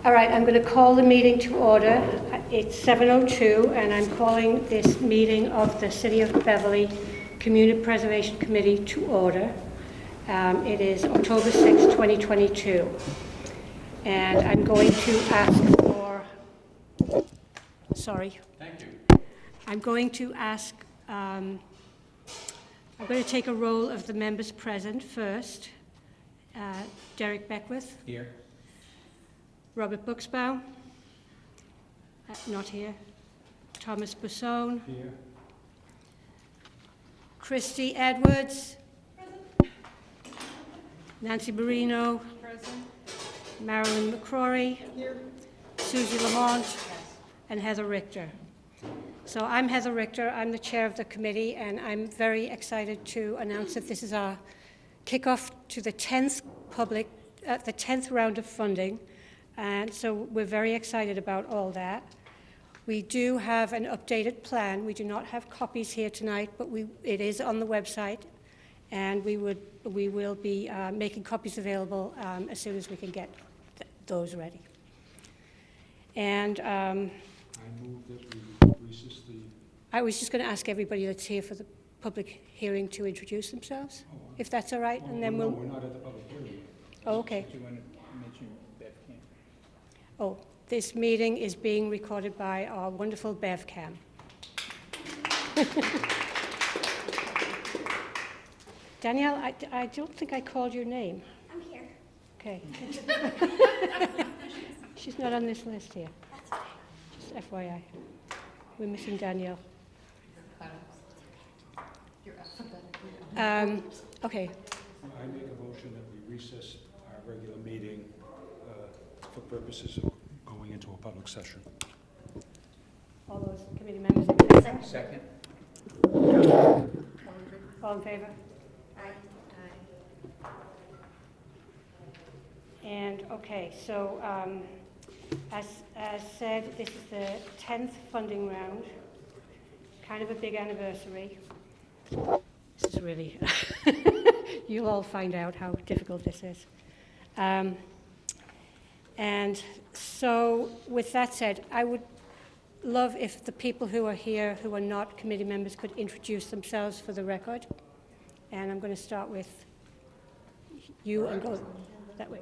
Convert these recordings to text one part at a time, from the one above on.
All right, I'm going to call the meeting to order. It's 7:02, and I'm calling this meeting of the City of Beverly Community Preservation Committee to order. It is October 6, 2022, and I'm going to ask for, sorry. Thank you. I'm going to ask, I'm going to take a roll of the members present first. Derek Beckwith. Here. Robert Buxbaum, not here. Thomas Bussone. Here. Christy Edwards. Present. Nancy Marino. Present. Marilyn McCrory. Here. Susie Lamont. And Heather Richter. So I'm Heather Richter. I'm the chair of the committee, and I'm very excited to announce that this is our kickoff to the 10th round of funding. And so we're very excited about all that. We do have an updated plan. We do not have copies here tonight, but it is on the website, and we will be making copies available as soon as we can get those ready. And I move that we recess the... I was just going to ask everybody that's here for the public hearing to introduce themselves, if that's all right, and then No, we're not at the public hearing yet. Oh, okay. Do you want to mention BevCam? Oh, this meeting is being recorded by our wonderful BevCam. Danielle, I don't think I called your name. I'm here. Okay. She's not on this list here. That's fine. Just FYI. We're missing Danielle. Okay. I make a motion that we recess our regular meeting for purposes of going into a public session. All those committee members in favor? Second. All in favor? Aye. And, okay, so as said, this is the 10th funding round, kind of a big anniversary. This is really, you'll all find out how difficult this is. And so with that said, I would love if the people who are here who are not committee members could introduce themselves for the record. And I'm going to start with you and go that way.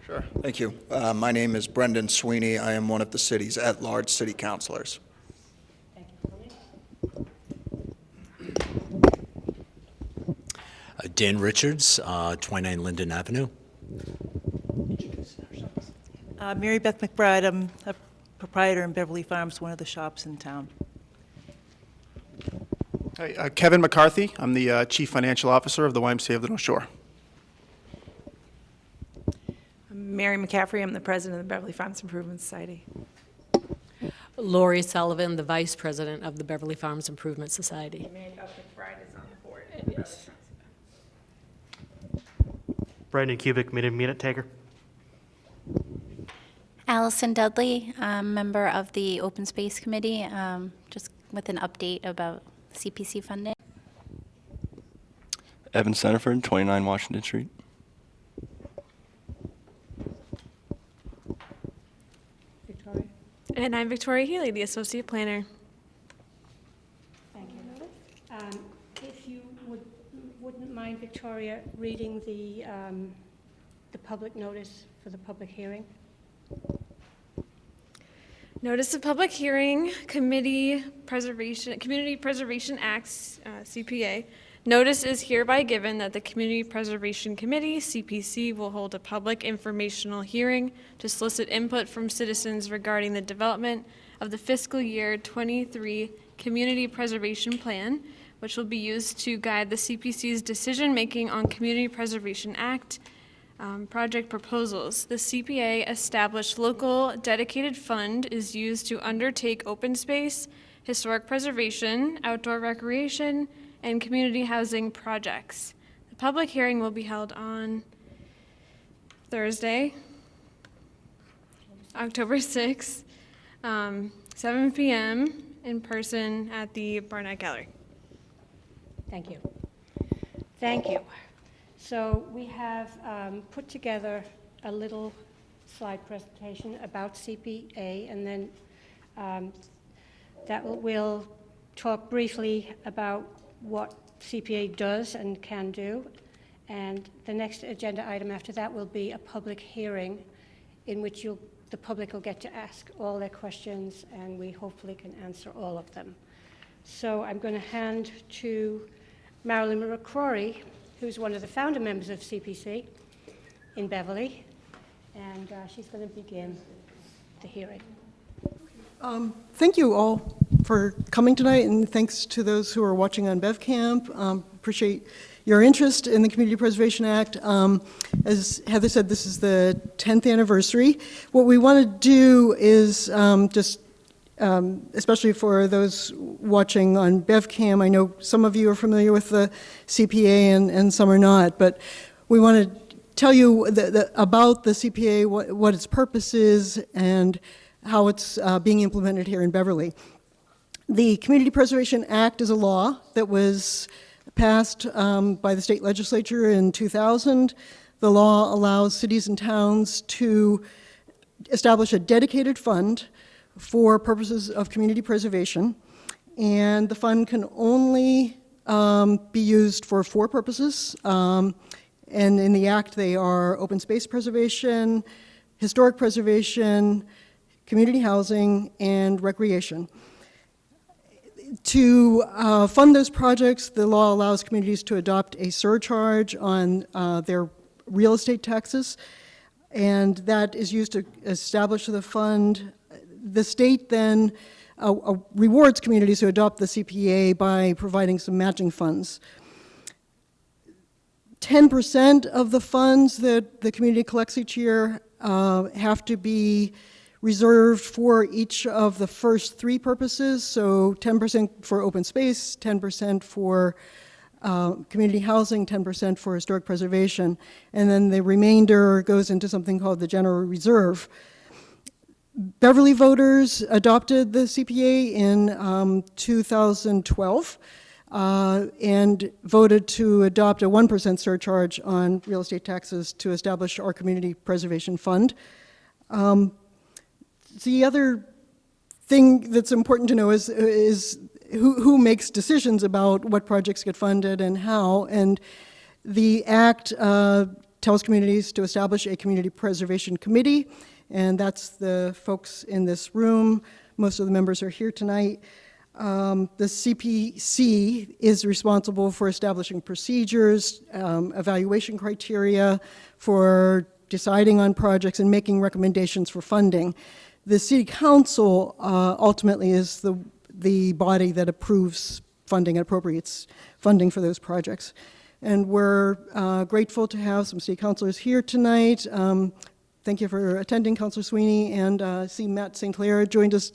Sure. Thank you. My name is Brendan Sweeney. I am one of the city's at-large city councilors. Thank you. Dan Richards, 29 Linden Avenue. Mary Beth McBride. I'm a proprietor in Beverly Farms, one of the shops in town. Hi, Kevin McCarthy. I'm the Chief Financial Officer of the YMCA of the North Shore. I'm Mary McCaffrey. I'm the president of the Beverly Farms Improvement Society. Lori Sullivan, the vice president of the Beverly Farms Improvement Society. Mary Beth McBride is on the board. Yes. Brandon Kubik, minute taker. Allison Dudley, member of the Open Space Committee, just with an update about CPC funding. Evan Centerford, 29 Washington Street. Victoria. And I'm Victoria Healy, the associate planner. Thank you. If you wouldn't mind, Victoria, reading the public notice for the public hearing. Notice of public hearing, Community Preservation Acts, CPA. Notice is hereby given that the Community Preservation Committee, CPC, will hold a public informational hearing to solicit input from citizens regarding the development of the fiscal year 23 Community Preservation Plan, which will be used to guide the CPC's decision-making on Community Preservation Act project proposals. The CPA established local dedicated fund is used to undertake open space, historic preservation, outdoor recreation, and community housing projects. The public hearing will be held on Thursday, October 6th, 7 p.m. in person at the Barnett Gallery. Thank you. Thank you. So we have put together a little slide presentation about CPA, and then we'll talk briefly about what CPA does and can do. And the next agenda item after that will be a public hearing in which the public will get to ask all their questions, and we hopefully can answer all of them. So I'm going to hand to Marilyn McCrory, who's one of the founder members of CPC in Beverly, and she's going to begin the hearing. Thank you all for coming tonight, and thanks to those who are watching on BevCam. Appreciate your interest in the Community Preservation Act. As Heather said, this is the 10th anniversary. What we want to do is especially for those watching on BevCam, I know some of you are familiar with the CPA and some are not, but we want to tell you about the CPA, what its purpose is, and how it's being implemented here in Beverly. The Community Preservation Act is a law that was passed by the state legislature in 2000. The law allows cities and towns to establish a dedicated fund for purposes of community preservation, and the fund can only be used for 4 purposes, and in the Act they are open space preservation, historic preservation, community housing, and recreation. To fund those projects, the law allows communities to adopt a surcharge on their real estate taxes, and that is used to establish the fund. The state then rewards communities who adopt the CPA by providing some matching funds. 10% of the funds that the community collects each year have to be reserved for each of the first 3 purposes, so 10% for open space, 10% for community housing, 10% for historic preservation, and then the remainder goes into something called the general reserve. Beverly voters adopted the CPA in 2012 and voted to adopt a 1% surcharge on real estate taxes to establish our community preservation fund. The other thing that's important to know is who makes decisions about what projects get funded and how, and the Act tells communities to establish a community preservation committee, and that's the folks in this room. Most of the members are here tonight. The CPC is responsible for establishing procedures, evaluation criteria, for deciding on projects and making recommendations for funding. The City Council ultimately is the body that approves funding and appropriates funding for those projects. And we're grateful to have some city councilors here tonight. Thank you for attending, Councilor Sweeney, and see Matt St. Clair joined us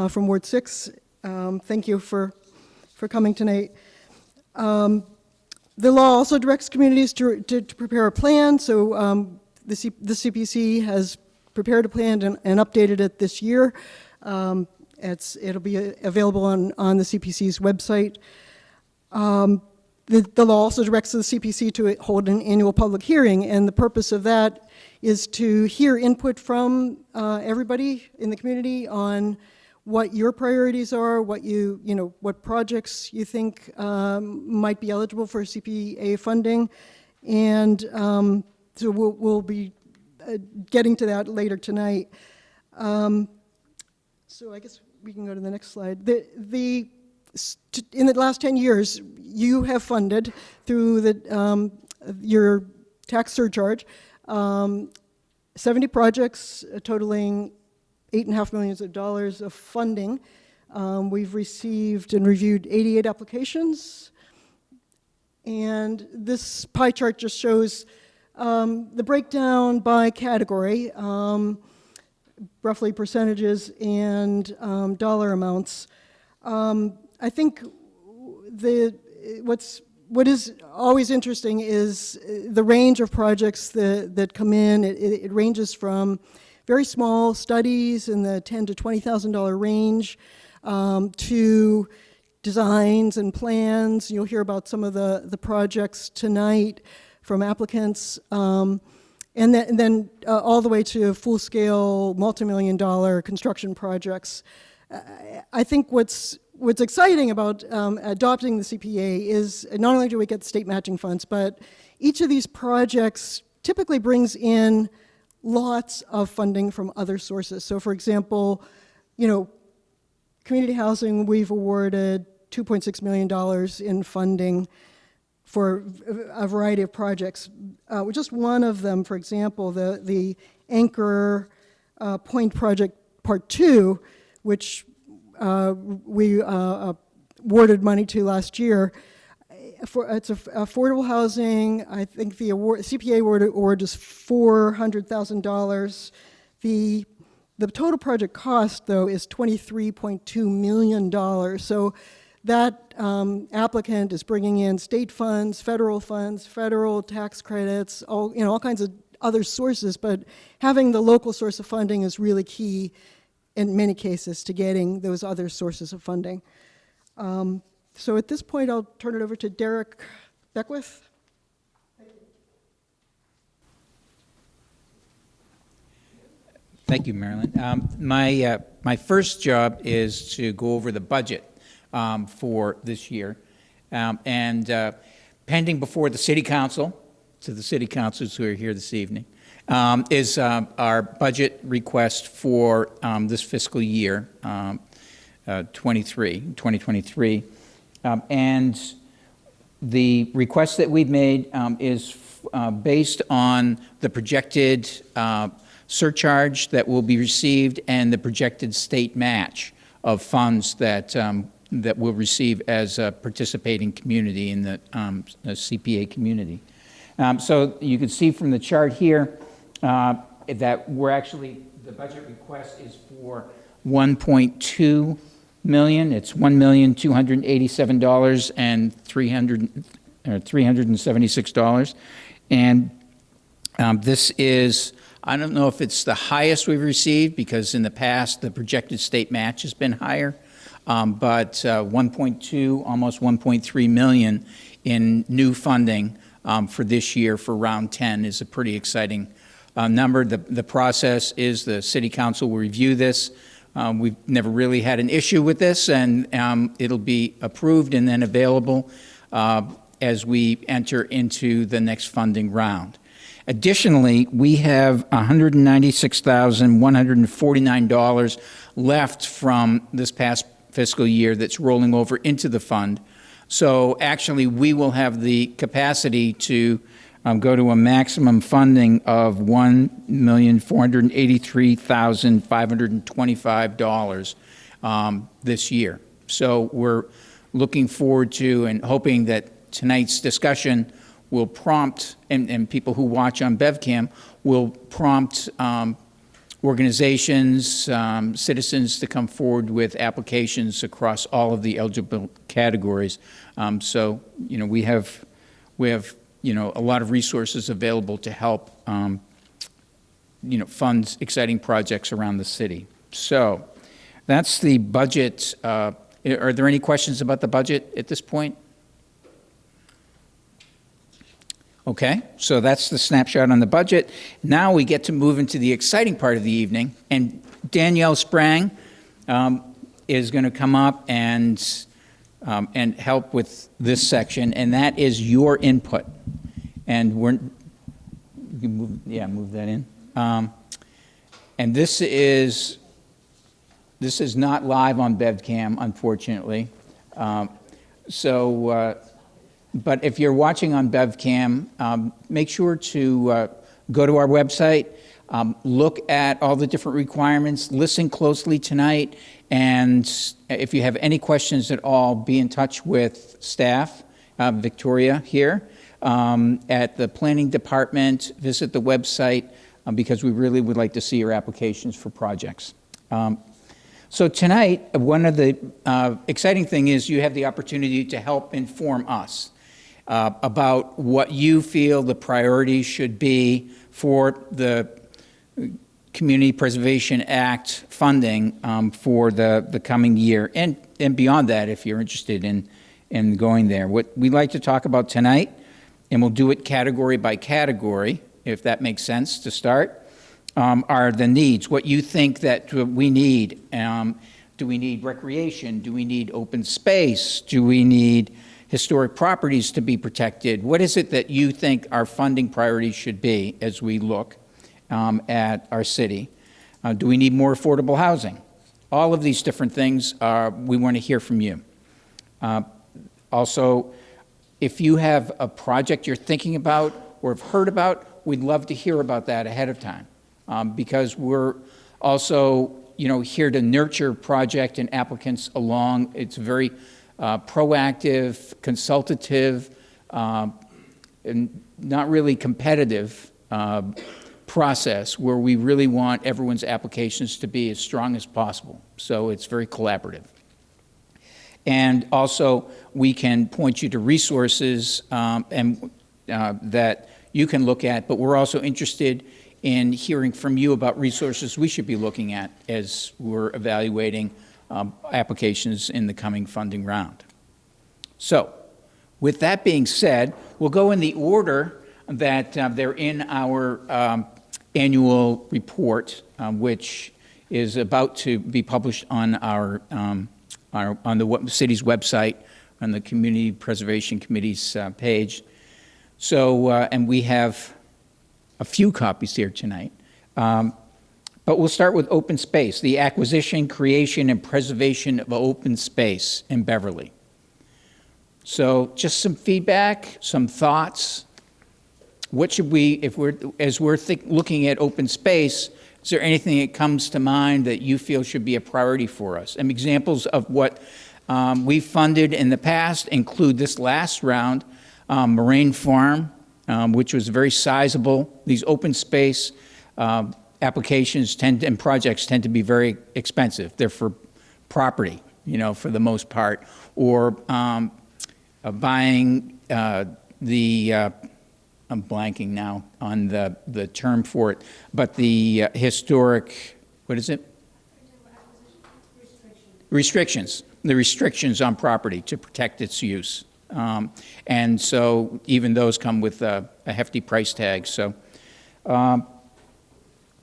from Ward 6. Thank you for coming tonight. The law also directs communities to prepare a plan, so the CPC has prepared a plan and updated it this year. It'll be available on the CPC's website. The law also directs the CPC to hold an annual public hearing, and the purpose of that is to hear input from everybody in the community on what your priorities are, what projects you think might be eligible for CPA funding, and so we'll be getting to that later tonight. So I guess we can go to the next slide. In the last 10 years, you have funded through your tax surcharge 70 projects totaling $8.5 million of funding. We've received and reviewed 88 applications, and this pie chart just shows the breakdown by category, roughly percentages and dollar amounts. I think what is always interesting is the range of projects that come in. It ranges from very small studies in the $10,000 to $20,000 range to designs and plans. You'll hear about some of the projects tonight from applicants. and then all the way to full-scale, multi-million-dollar construction projects. I think what's exciting about adopting the CPA is not only do we get state matching funds, but each of these projects typically brings in lots of funding from other sources. So for example, community housing, we've awarded $2.6 million in funding for a variety of projects. Just one of them, for example, the Anchor Point Project Part 2, which we awarded money to last year. It's affordable housing. I think the CPA award is $400,000. The total project cost, though, is $23.2 million. So that applicant is bringing in state funds, federal tax credits, all kinds of other sources. But having the local source of funding is really key in many cases to getting those other sources of funding. So at this point, I'll turn it over to Derek Beckwith. Thank you, Marilyn. My first job is to go over the budget for this year. And pending before the City Council, to the City Councilors who are here this evening, is our budget request for this fiscal year, 2023. And the request that we've made is based on the projected surcharge that will be received and the projected state match of funds that we'll receive as a participating community in the CPA community. So you can see from the chart here that the budget request is for $1.2 million. It's $1,287,376. And this is, I don't know if it's the highest we've received, because in the past the projected state match has been higher, but 1.2, almost 1.3 million in new funding for this year for round 10 is a pretty exciting number. The process is the City Council will review this. We've never really had an issue with this, and it'll be approved and then available as we enter into the next funding round. Additionally, we have $196,149 left from this past fiscal year that's rolling over into the fund. So actually, we will have the capacity to go to a maximum funding of $1,483,525 this year. So we're looking forward to and hoping that tonight's discussion will prompt, and people who watch on BevCam will prompt organizations, citizens to come forward with applications across all of the eligible categories. So, we have a lot of resources available to help, fund exciting projects around the city. So that's the budget. Are there any questions about the budget at this point? Okay, so that's the snapshot on the budget. Now we get to move into the exciting part of the evening, and Danielle Sprang is going to come up and help with this section, and that is your input. And you can move that in. And this is not live on BevCam, unfortunately. But if you're watching on BevCam, make sure to go to our website, look at all the different requirements, listen closely tonight, and if you have any questions at all, be in touch with staff, Victoria here, at the planning department. Visit the website because we really would like to see your applications for projects. So tonight, one of the exciting thing is you have the opportunity to help inform us about what you feel the priorities should be for the Community Preservation Act funding for the coming year, and beyond that, if you're interested in going there. What we'd like to talk about tonight, and we'll do it category by category, if that makes sense to start, are the needs, what you think that we need. Do we need recreation? Do we need open space? Do we need historic properties to be protected? What is it that you think our funding priorities should be as we look at our city? Do we need more affordable housing? All of these different things, we want to hear from you. Also, if you have a project you're thinking about or have heard about, we'd love to hear about that ahead of time, because we're also, here to nurture project and applicants along. It's very proactive, consultative, and not really competitive process where we really want everyone's applications to be as strong as possible. So it's very collaborative. And also, we can point you to resources that you can look at, but we're also interested in hearing from you about resources we should be looking at as we're evaluating applications in the coming funding round. So, with that being said, we'll go in the order that they're in our annual report, which is about to be published on on the city's website, on the Community Preservation Committee's page. So, and we have a few copies here tonight. But we'll start with open space, the acquisition, creation, and preservation of open space in Beverly. So just some feedback, some thoughts. What should we, as we're looking at open space, is there anything that comes to mind that you feel should be a priority for us? And examples of what we've funded in the past include this last round, Marine Farm, which was very sizable. These open space applications and projects tend to be very expensive. They're for property, for the most part, or buying I'm blanking now on the term for it, but the historic, what is it? Restrictions. The restrictions on property to protect its use. And so even those come with a hefty price tag. So,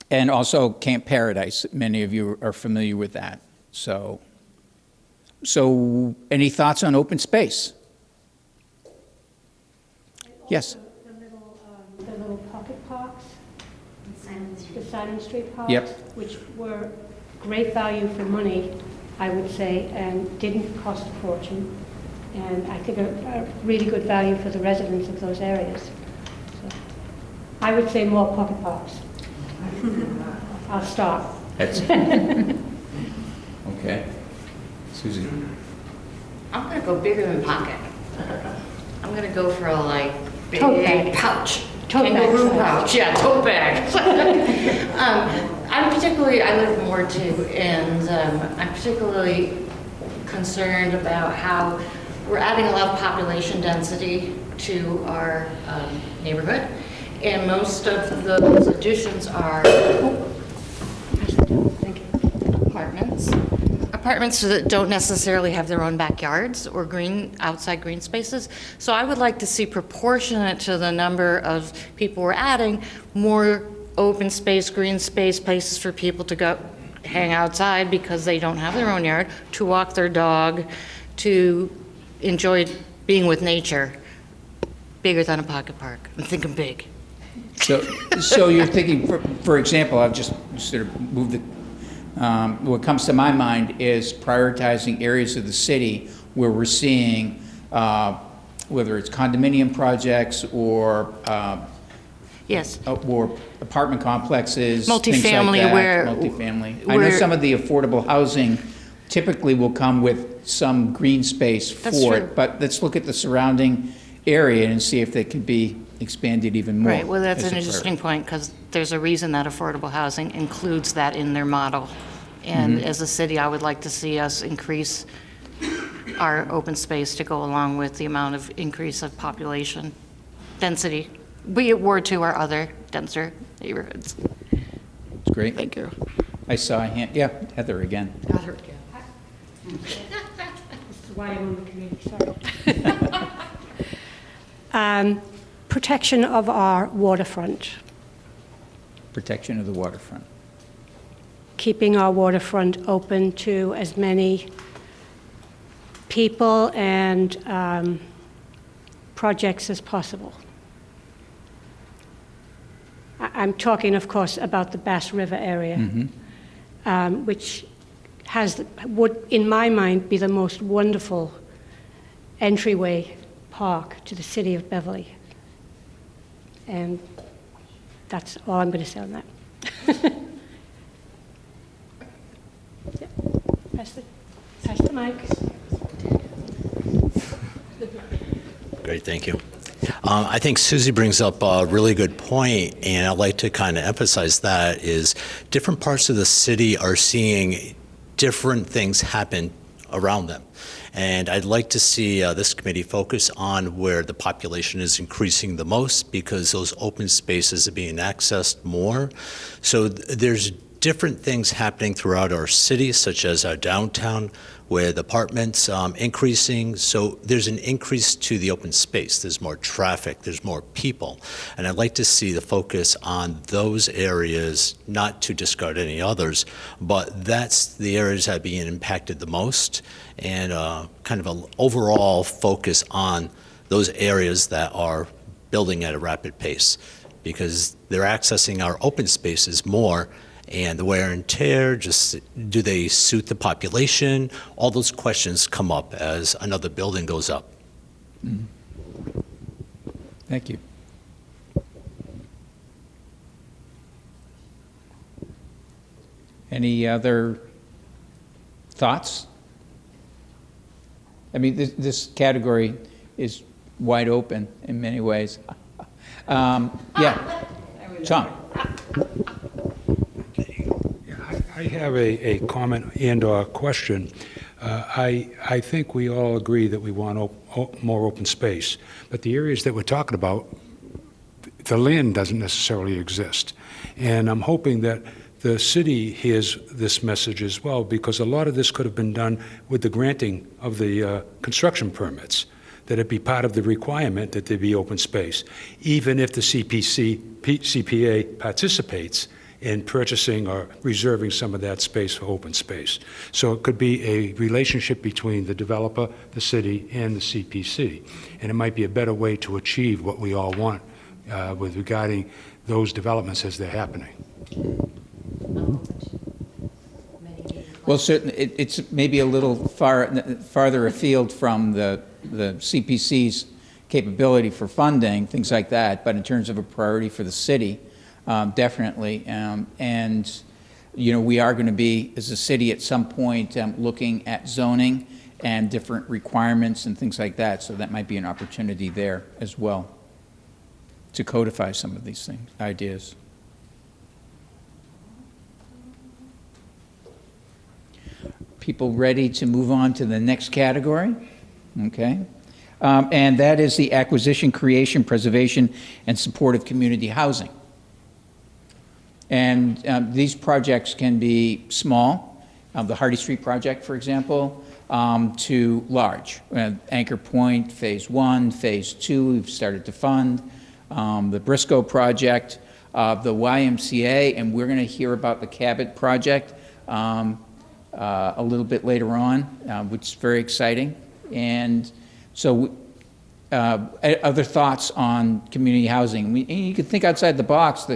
and also Camp Paradise, many of you are familiar with that. So any thoughts on open space? Yes. The little pocket parks, the Simon Street parks, Yep. which were great value for money, I would say, and didn't cost a fortune. And I think a really good value for the residents of those areas. So I would say more pocket parks. I'll start. That's okay. Susie. I'm going to go bigger than pocket. I'm going to go for a big Tote bag. pouch. Tote bag Kangaroo size. pouch. Yeah, tote bag. I live in Ward 2, and I'm particularly concerned about how we're adding a lot of population density to our neighborhood, and most of those additions are apartments that don't necessarily have their own backyards or outside green spaces. So I would like to see, proportionate to the number of people we're adding, more open space, green space, places for people to go hang outside because they don't have their own yard, to walk their dog, to enjoy being with nature. Bigger than a pocket park. I'm thinking big. So you're thinking, for example, I've just sort of moved it. What comes to my mind is prioritizing areas of the city where we're seeing, whether it's condominium projects or yes, or apartment complexes, multifamily, things like that, where multifamily. I know some of the affordable housing typically will come with some green space for it, but let's look at the surrounding area and see if they can be expanded even more. Right, well, that's an interesting point, because there's a reason that affordable housing includes that in their model. And as a city, I would like to see us increase our open space to go along with the amount of increase of population density. We at Ward 2 are other denser neighborhoods. It's great. Thank you. I saw a hand, yeah, Heather again. Got her again. This is why I'm on the committee, sorry. Protection of our waterfront. protection of the waterfront. Keeping our waterfront open to as many people and projects as possible. I'm talking, of course, about the Bass River area, which would, in my mind, be the most wonderful entryway park to the city of Beverly. And that's all I'm going to say on that. Yeah. Pass the mic. Great, thank you. I think Susie brings up a really good point, and I'd like to kind of emphasize that is different parts of the city are seeing different things happen around them. And I'd like to see this committee focus on where the population is increasing the most, because those open spaces are being accessed more. So there's different things happening throughout our city, such as our downtown, with apartments increasing. So there's an increase to the open space. There's more traffic, there's more people. And I'd like to see the focus on those areas, not to discard any others, but that's the areas that are being impacted the most, and kind of an overall focus on those areas that are building at a rapid pace, because they're accessing our open spaces more. And the wear and tear, just do they suit the population? All those questions come up as another building goes up. Thank you. Any other thoughts? I mean, this category is wide open in many ways. Yeah, Tom. I have a comment and a question. I think we all agree that we want more open space, but the areas that we're talking about, the land doesn't necessarily exist. And I'm hoping that the city hears this message as well, because a lot of this could have been done with the granting of the construction permits, that it be part of the requirement that there be open space, even if the CPA participates in purchasing or reserving some of that space for open space. So it could be a relationship between the developer, the city, and the CPC. And it might be a better way to achieve what we all want with regarding those developments as they're happening. Well, certainly, it's maybe a little farther afield from the CPC's capability for funding, things like that, but in terms of a priority for the city, definitely. And, you know, we are going to be, as a city at some point, looking at zoning and different requirements and things like that, so that might be an opportunity there as well to codify some of these things, ideas. People ready to move on to the next category? Okay. And that is the acquisition, creation, preservation, and support of community housing. And these projects can be small, the Hardy Street project, for example, to large. Anchor Point, Phase 1, Phase 2, we've started to fund. The Briscoe project, the YMCA, and we're going to hear about the Cabot project a little bit later on, which is very exciting. And so other thoughts on community housing. You can think outside the box.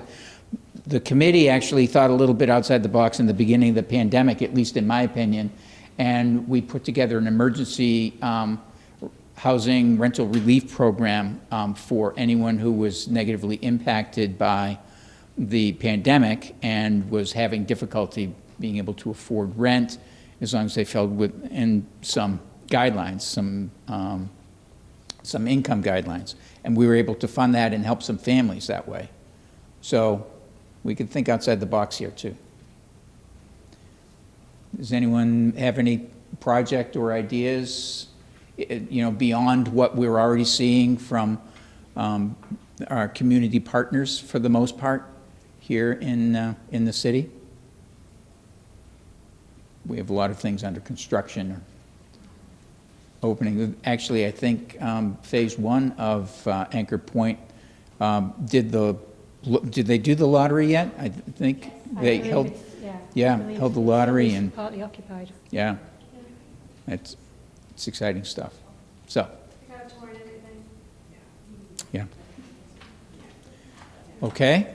The committee actually thought a little bit outside the box in the beginning of the pandemic, at least in my opinion, and we put together an emergency housing rental relief program for anyone who was negatively impacted by the pandemic and was having difficulty being able to afford rent, as long as they fell within some guidelines, some income guidelines. And we were able to fund that and help some families that way. So we could think outside the box here too. Does anyone have any project or ideas, you know, beyond what we're already seeing from our community partners for the most part here in the city? We have a lot of things under construction or opening. Actually, I think Phase 1 of Anchor Point did the Did they do the lottery yet? I think they held, held the lottery, and Partly occupied. yeah, it's exciting stuff. So, yeah. Okay.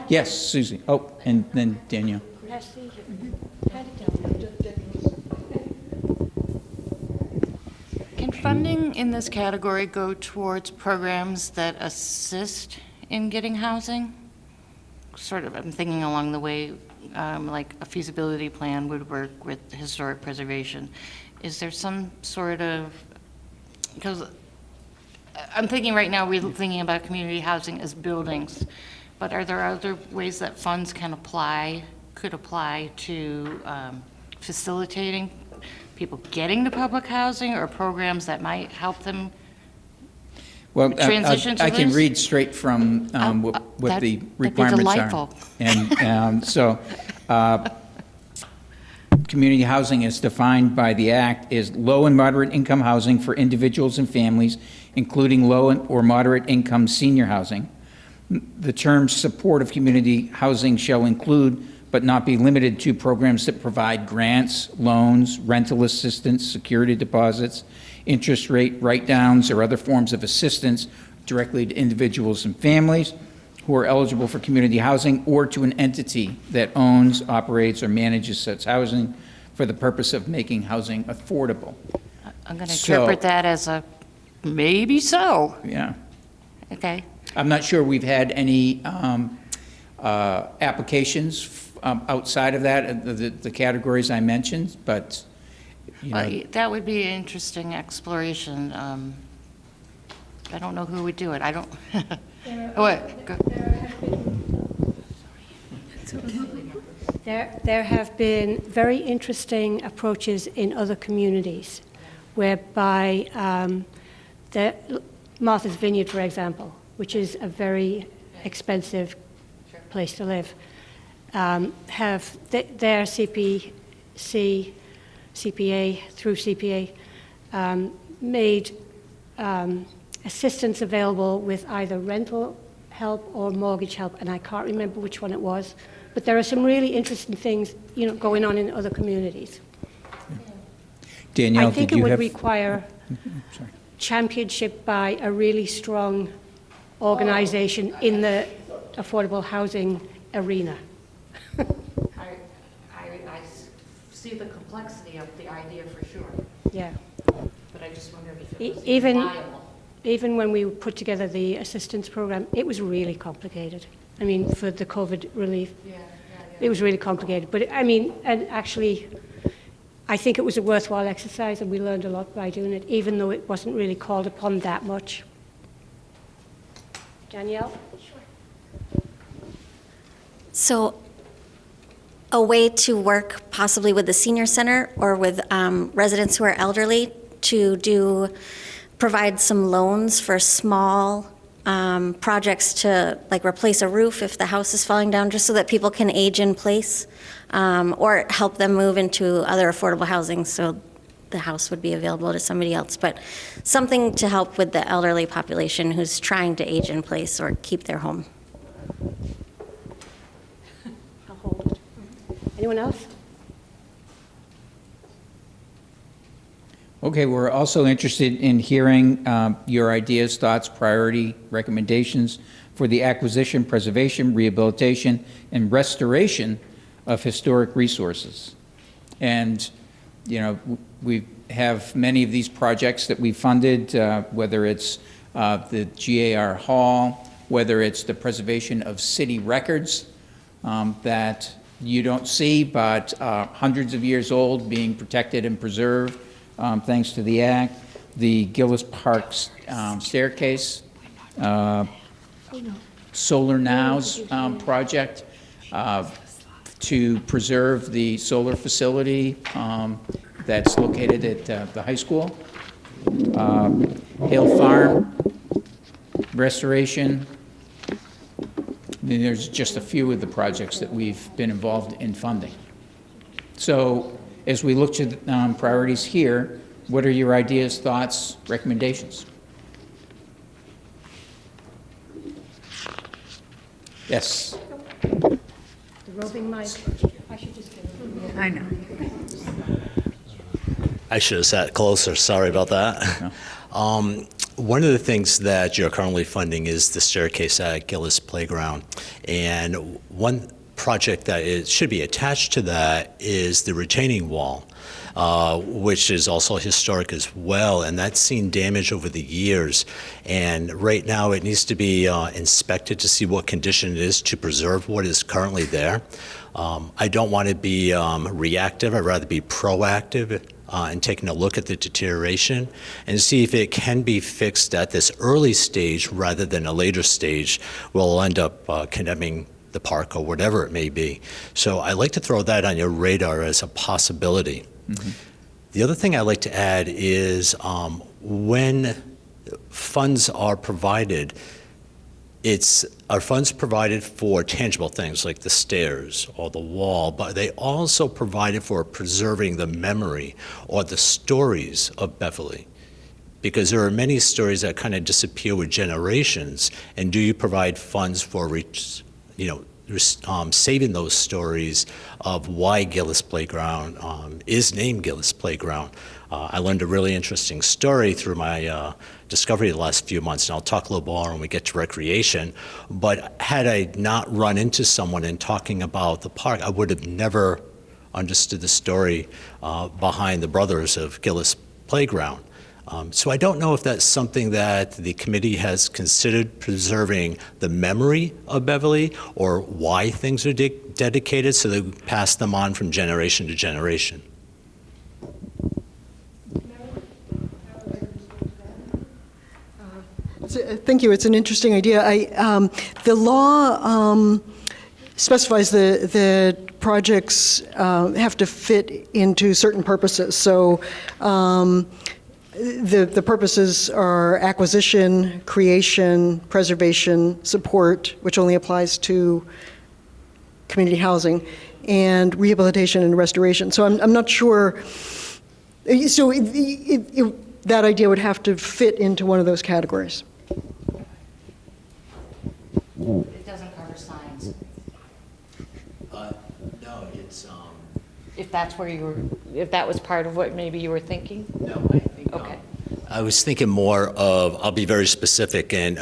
Yes, Susie. Oh, and then Danielle. Can funding in this category go towards programs that assist in getting housing? Sort of, I'm thinking along the way, like a feasibility plan would work with historic preservation. Is there some sort of, because I'm thinking right now, we're thinking about community housing as buildings, but are there other ways that funds could apply to facilitating people getting to public housing, or programs that might help them transition to I can this? read straight from what the requirements are. And so, community housing is defined by the Act is low and moderate income housing for individuals and families, including low or moderate income senior housing. The term support of community housing shall include, but not be limited to, programs that provide grants, loans, rental assistance, security deposits, interest rate write-downs, or other forms of assistance directly to individuals and families who are eligible for community housing, or to an entity that owns, operates, or manages such housing for the purpose of making housing affordable. I'm going to interpret that as a maybe so. Yeah. Okay. I'm not sure we've had any applications outside of that, the categories I mentioned, but, you know. That would be an interesting exploration. I don't know who would do it. I don't. What? Go. There have been very interesting approaches in other communities, whereby Martha's Vineyard, for example, which is a very expensive place to live, have their CPA, through CPA, made assistance available with either rental help or mortgage help, and I can't remember which one it was, but there are some really interesting things, going on in other communities. Danielle, I think did it you would have? require championship by a really strong organization in the affordable housing arena. I see the complexity of the idea for sure. Yeah. But I just wondered if it was Even viable. even when we put together the assistance program, it was really complicated. I mean, for the COVID relief, it was really complicated. But and actually, I think it was a worthwhile exercise, and we learned a lot by doing it, even though it wasn't really called upon that much. Danielle? So a way to work possibly with the senior center or with residents who are elderly to provide some loans for small projects to replace a roof if the house is falling down, just so that people can age in place, or help them move into other affordable housing so the house would be available to somebody else. But something to help with the elderly population who's trying to age in place or keep their home. I'll hold it. Anyone else? Okay, we're also interested in hearing your ideas, thoughts, priority, recommendations for the acquisition, preservation, rehabilitation, and restoration of historic resources. And, we have many of these projects that we funded, whether it's the GAR Hall, whether it's the preservation of city records that you don't see, but hundreds of years old, being protected and preserved, thanks to the Act, the Gillis Park staircase, Solar Now's project to preserve the solar facility that's located at the high school, Hale Farm restoration. There's just a few of the projects that we've been involved in funding. So as we look to the priorities here, what are your ideas, thoughts, recommendations? Yes. The roving mic. I should just get it. I know. I should have sat closer. Sorry about that. One of the things that you're currently funding is the staircase at Gillis Playground. And one project that should be attached to that is the retaining wall, which is also historic as well. And that's seen damage over the years. And right now it needs to be inspected to see what condition it is to preserve what is currently there. I don't want to be reactive. I'd rather be proactive and taking a look at the deterioration and see if it can be fixed at this early stage rather than a later stage. We'll end up condemning the park or whatever it may be. So I'd like to throw that on your radar as a possibility. Mm-hmm. The other thing I'd like to add is when funds are provided, are funds provided for tangible things like the stairs or the wall, but they also provided for preserving the memory or the stories of Beverly. Because there are many stories that kind of disappear with generations, and do you provide funds for saving those stories of why Gillis Playground is named Gillis Playground? I learned a really interesting story through my discovery the last few months, and I'll talk a little more when we get to recreation. But had I not run into someone in talking about the park, I would have never understood the story behind the brothers of Gillis Playground. So I don't know if that's something that the committee has considered, preserving the memory of Beverly or why things are dedicated so they pass them on from generation to generation. Thank you. It's an interesting idea. The law specifies the projects have to fit into certain purposes. So the purposes are acquisition, creation, preservation, support, which only applies to community housing, and rehabilitation and restoration. So I'm not sure. So that idea would have to fit into one of those categories. It doesn't cover signs. No, it's. If that's where if that was part of what maybe you were thinking? No, I think. Okay. I was thinking more of, I'll be very specific, and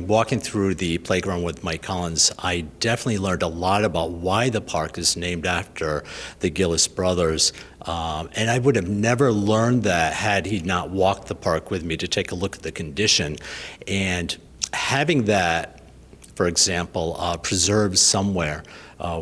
walking through the playground with Mike Collins, I definitely learned a lot about why the park is named after the Gillis brothers. And I would have never learned that had he not walked the park with me to take a look at the condition. And having that, for example, preserved somewhere,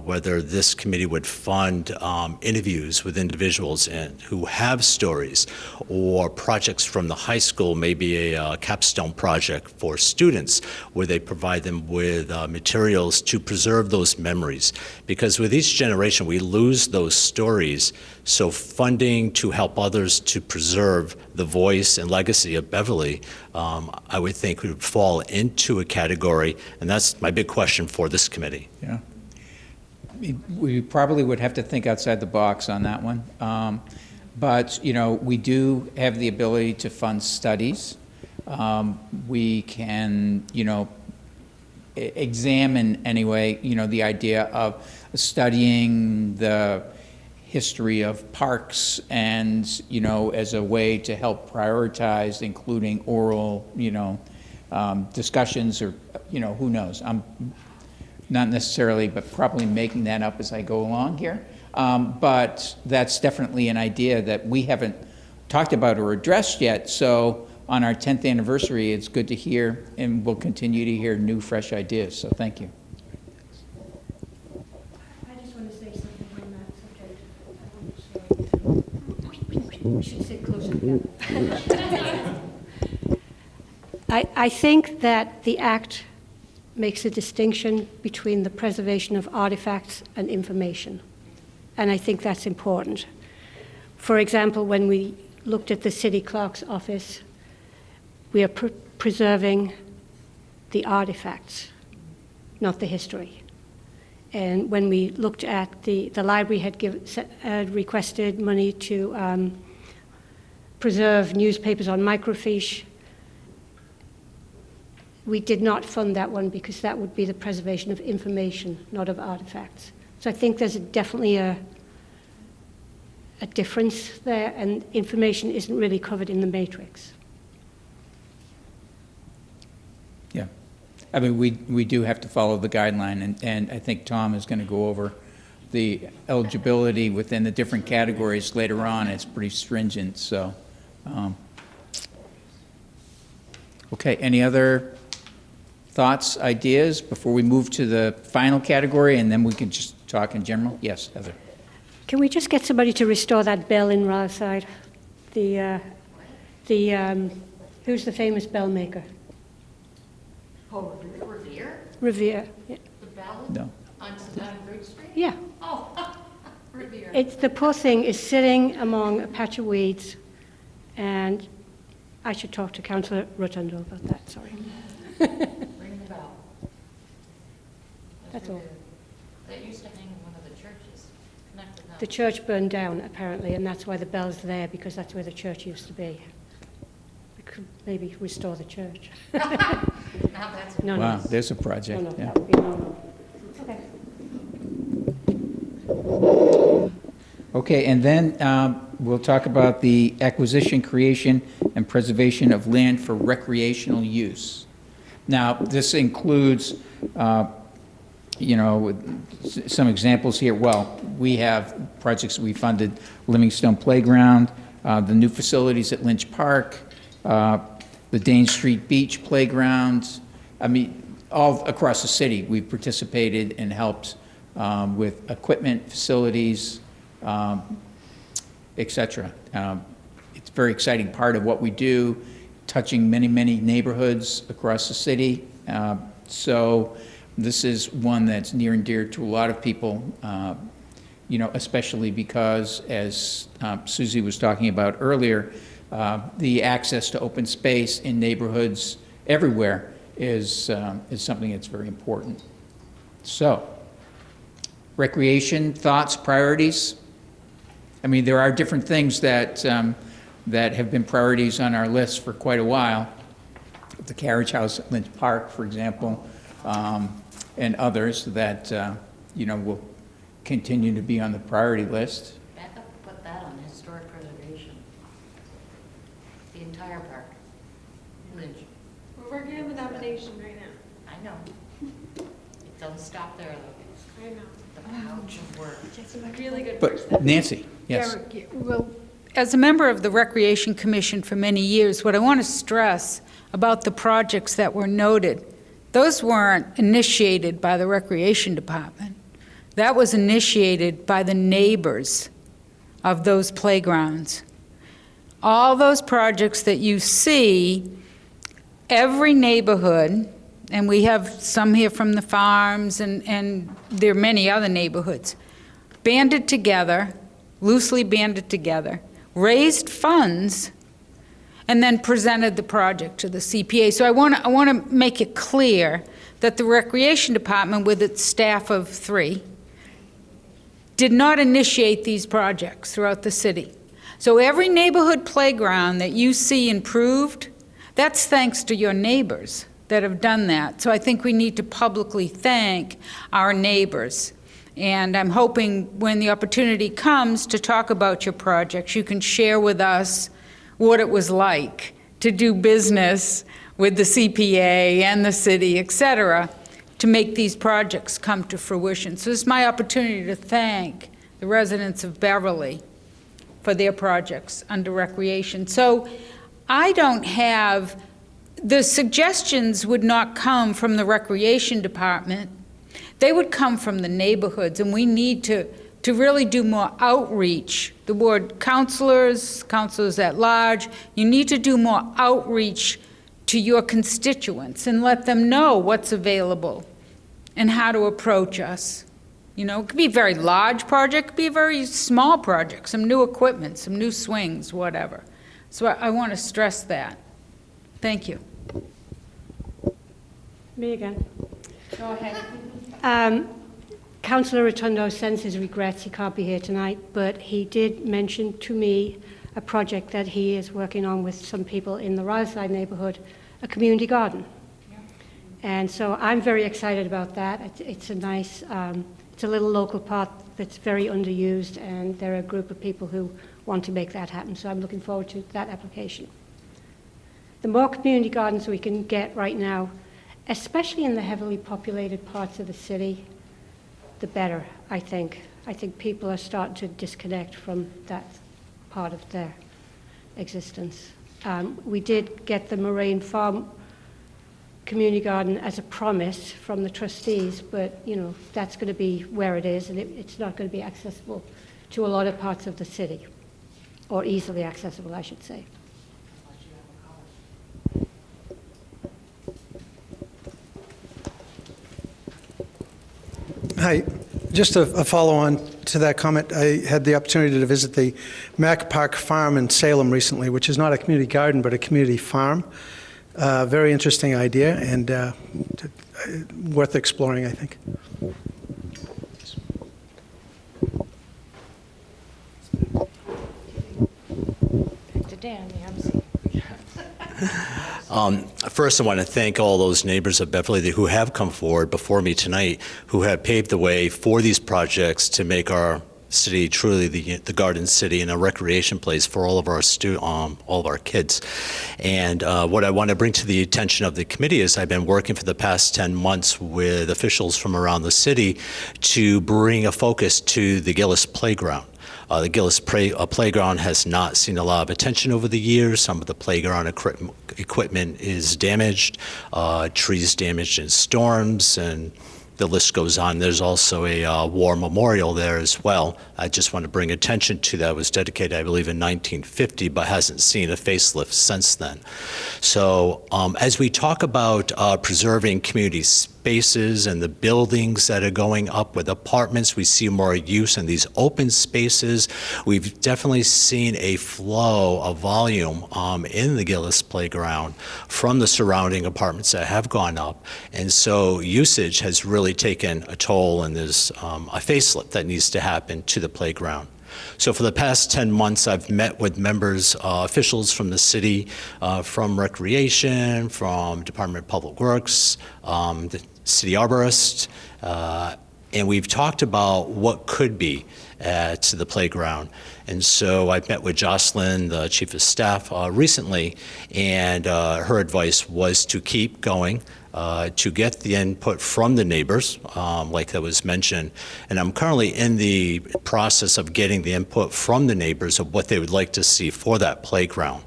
whether this committee would fund interviews with individuals who have stories, or projects from the high school, maybe a capstone project for students where they provide them with materials to preserve those memories. Because with each generation, we lose those stories. So funding to help others to preserve the voice and legacy of Beverly, I would think would fall into a category, and that's my big question for this committee. Yeah. We probably would have to think outside the box on that one. But, we do have the ability to fund studies. We can, examine anyway, the idea of studying the history of parks and, as a way to help prioritize, including oral, discussions or, who knows. I'm not necessarily, but probably making that up as I go along here. But that's definitely an idea that we haven't talked about or addressed yet. So on our 10th anniversary, it's good to hear, and we'll continue to hear new, fresh ideas. So thank you. I just want to say something on that subject. We should sit closer together. I think that the Act makes a distinction between the preservation of artifacts and information. And I think that's important. For example, when we looked at the city clerk's office, we are preserving the artifacts, not the history. And when we looked at the library had requested money to preserve newspapers on microfiche, we did not fund that one because that would be the preservation of information, not of artifacts. So I think there's definitely a difference there, and information isn't really covered in the matrix. Yeah. I mean, we do have to follow the guideline, and I think Tom is going to go over the eligibility within the different categories later on. It's pretty stringent, so. Okay, any other thoughts, ideas before we move to the final category, and then we can just talk in general? Yes, Heather. Can we just get somebody to restore that bell in Roside? Who's the famous bell maker? Oh, Revere? Revere. Yeah. The bell? No. On Root Street? Yeah. Oh, Revere. The poor thing is sitting among a patch of weeds, and I should talk to Councillor Rotundo about that, sorry. Ring the bell. That's all. That used to hang in one of the churches. Connect with them. The church burned down, apparently, and that's why the bell's there, because that's where the church used to be. We could maybe restore the church. Now that's No, Wow, no. there's a project. No, Yeah. that would be no. Okay. Okay, and then we'll talk about the acquisition, creation, and preservation of land for recreational use. Now, this includes, some examples here. Well, we have projects we funded, Livingstone Playground, the new facilities at Lynch Park, the Dane Street Beach Playgrounds. I mean, all across the city, we've participated and helped with equipment, facilities, et cetera. It's a very exciting part of what we do, touching many, many neighborhoods across the city. So this is one that's near and dear to a lot of people, especially because, as Susie was talking about earlier, the access to open space in neighborhoods everywhere is something that's very important. So, recreation, thoughts, priorities? I mean, there are different things that have been priorities on our list for quite a while. The carriage house at Lynch Park, for example, and others that, will continue to be on the priority list. Back up, put that on historic preservation. The entire park. Lynch. We're working on the nomination right now. I know. It doesn't stop there, though. I know. The pouch of work. Really good But person. Nancy, yes. Derek, well, as a member of the Recreation Commission for many years, what I want to stress about the projects that were noted, those weren't initiated by the Recreation Department. That was initiated by the neighbors of those playgrounds. All those projects that you see, every neighborhood, and we have some here from the farms, and there are many other neighborhoods, banded together, loosely banded together, raised funds, and then presented the project to the CPA. So I want to make it clear that the Recreation Department, with its staff of 3, did not initiate these projects throughout the city. So every neighborhood playground that you see improved, that's thanks to your neighbors that have done that. So I think we need to publicly thank our neighbors. And I'm hoping when the opportunity comes to talk about your projects, you can share with us what it was like to do business with the CPA and the city, et cetera, to make these projects come to fruition. So this is my opportunity to thank the residents of Beverly for their projects under recreation. So I don't have, the suggestions would not come from the Recreation Department. They would come from the neighborhoods, and we need to really do more outreach. The ward counselors at large, you need to do more outreach to your constituents and let them know what's available and how to approach us. You know, it could be a very large project, it could be a very small project, some new equipment, some new swings, whatever. So I want to stress that. Thank you. Me again. Go ahead. Councillor Rotundo sends his regrets he can't be here tonight, but he did mention to me a project that he is working on with some people in the Roside neighbourhood, a community garden. And so I'm very excited about that. It's a nice, it's a little local park that's very underused, and there are a group of people who want to make that happen. So I'm looking forward to that application. The more community gardens we can get right now, especially in the heavily populated parts of the city, the better, I think. I think people are starting to disconnect from that part of their existence. We did get the Moraine Farm community garden as a promise from the trustees, but you know, that's going to be where it is, and it's not going to be accessible to a lot of parts of the city, or easily accessible, I should say. Hi. Just a follow-on to that comment. I had the opportunity to visit the Mack Park Farm in Salem recently, which is not a community garden, but a community farm. Very interesting idea, and worth exploring, I think. Back to Dan, the MC. First, I want to thank all those neighbors of Beverly who have come forward before me tonight, who have paved the way for these projects to make our city truly the garden city and a recreation place for all of our kids. And what I want to bring to the attention of the committee is I've been working for the past 10 months with officials from around the city to bring a focus to the Gillis Playground. The Gillis Playground has not seen a lot of attention over the years. Some of the playground equipment is damaged, trees damaged in storms, and the list goes on. There's also a war memorial there as well. I just want to bring attention to that. It was dedicated, I believe, in 1950, but hasn't seen a facelift since then. So as we talk about preserving community spaces and the buildings that are going up with apartments, we see more use in these open spaces. We've definitely seen a flow of volume in the Gillis Playground from the surrounding apartments that have gone up. And so usage has really taken a toll, and there's a facelift that needs to happen to the playground. So for the past 10 months, I've met with members, officials from the city, from Recreation, from Department of Public Works, the city arborist, and we've talked about what could be to the playground. And so I met with Jocelyn, the chief of staff, recently, and her advice was to keep going, to get the input from the neighbors, like that was mentioned. And I'm currently in the process of getting the input from the neighbors of what they would like to see for that playground.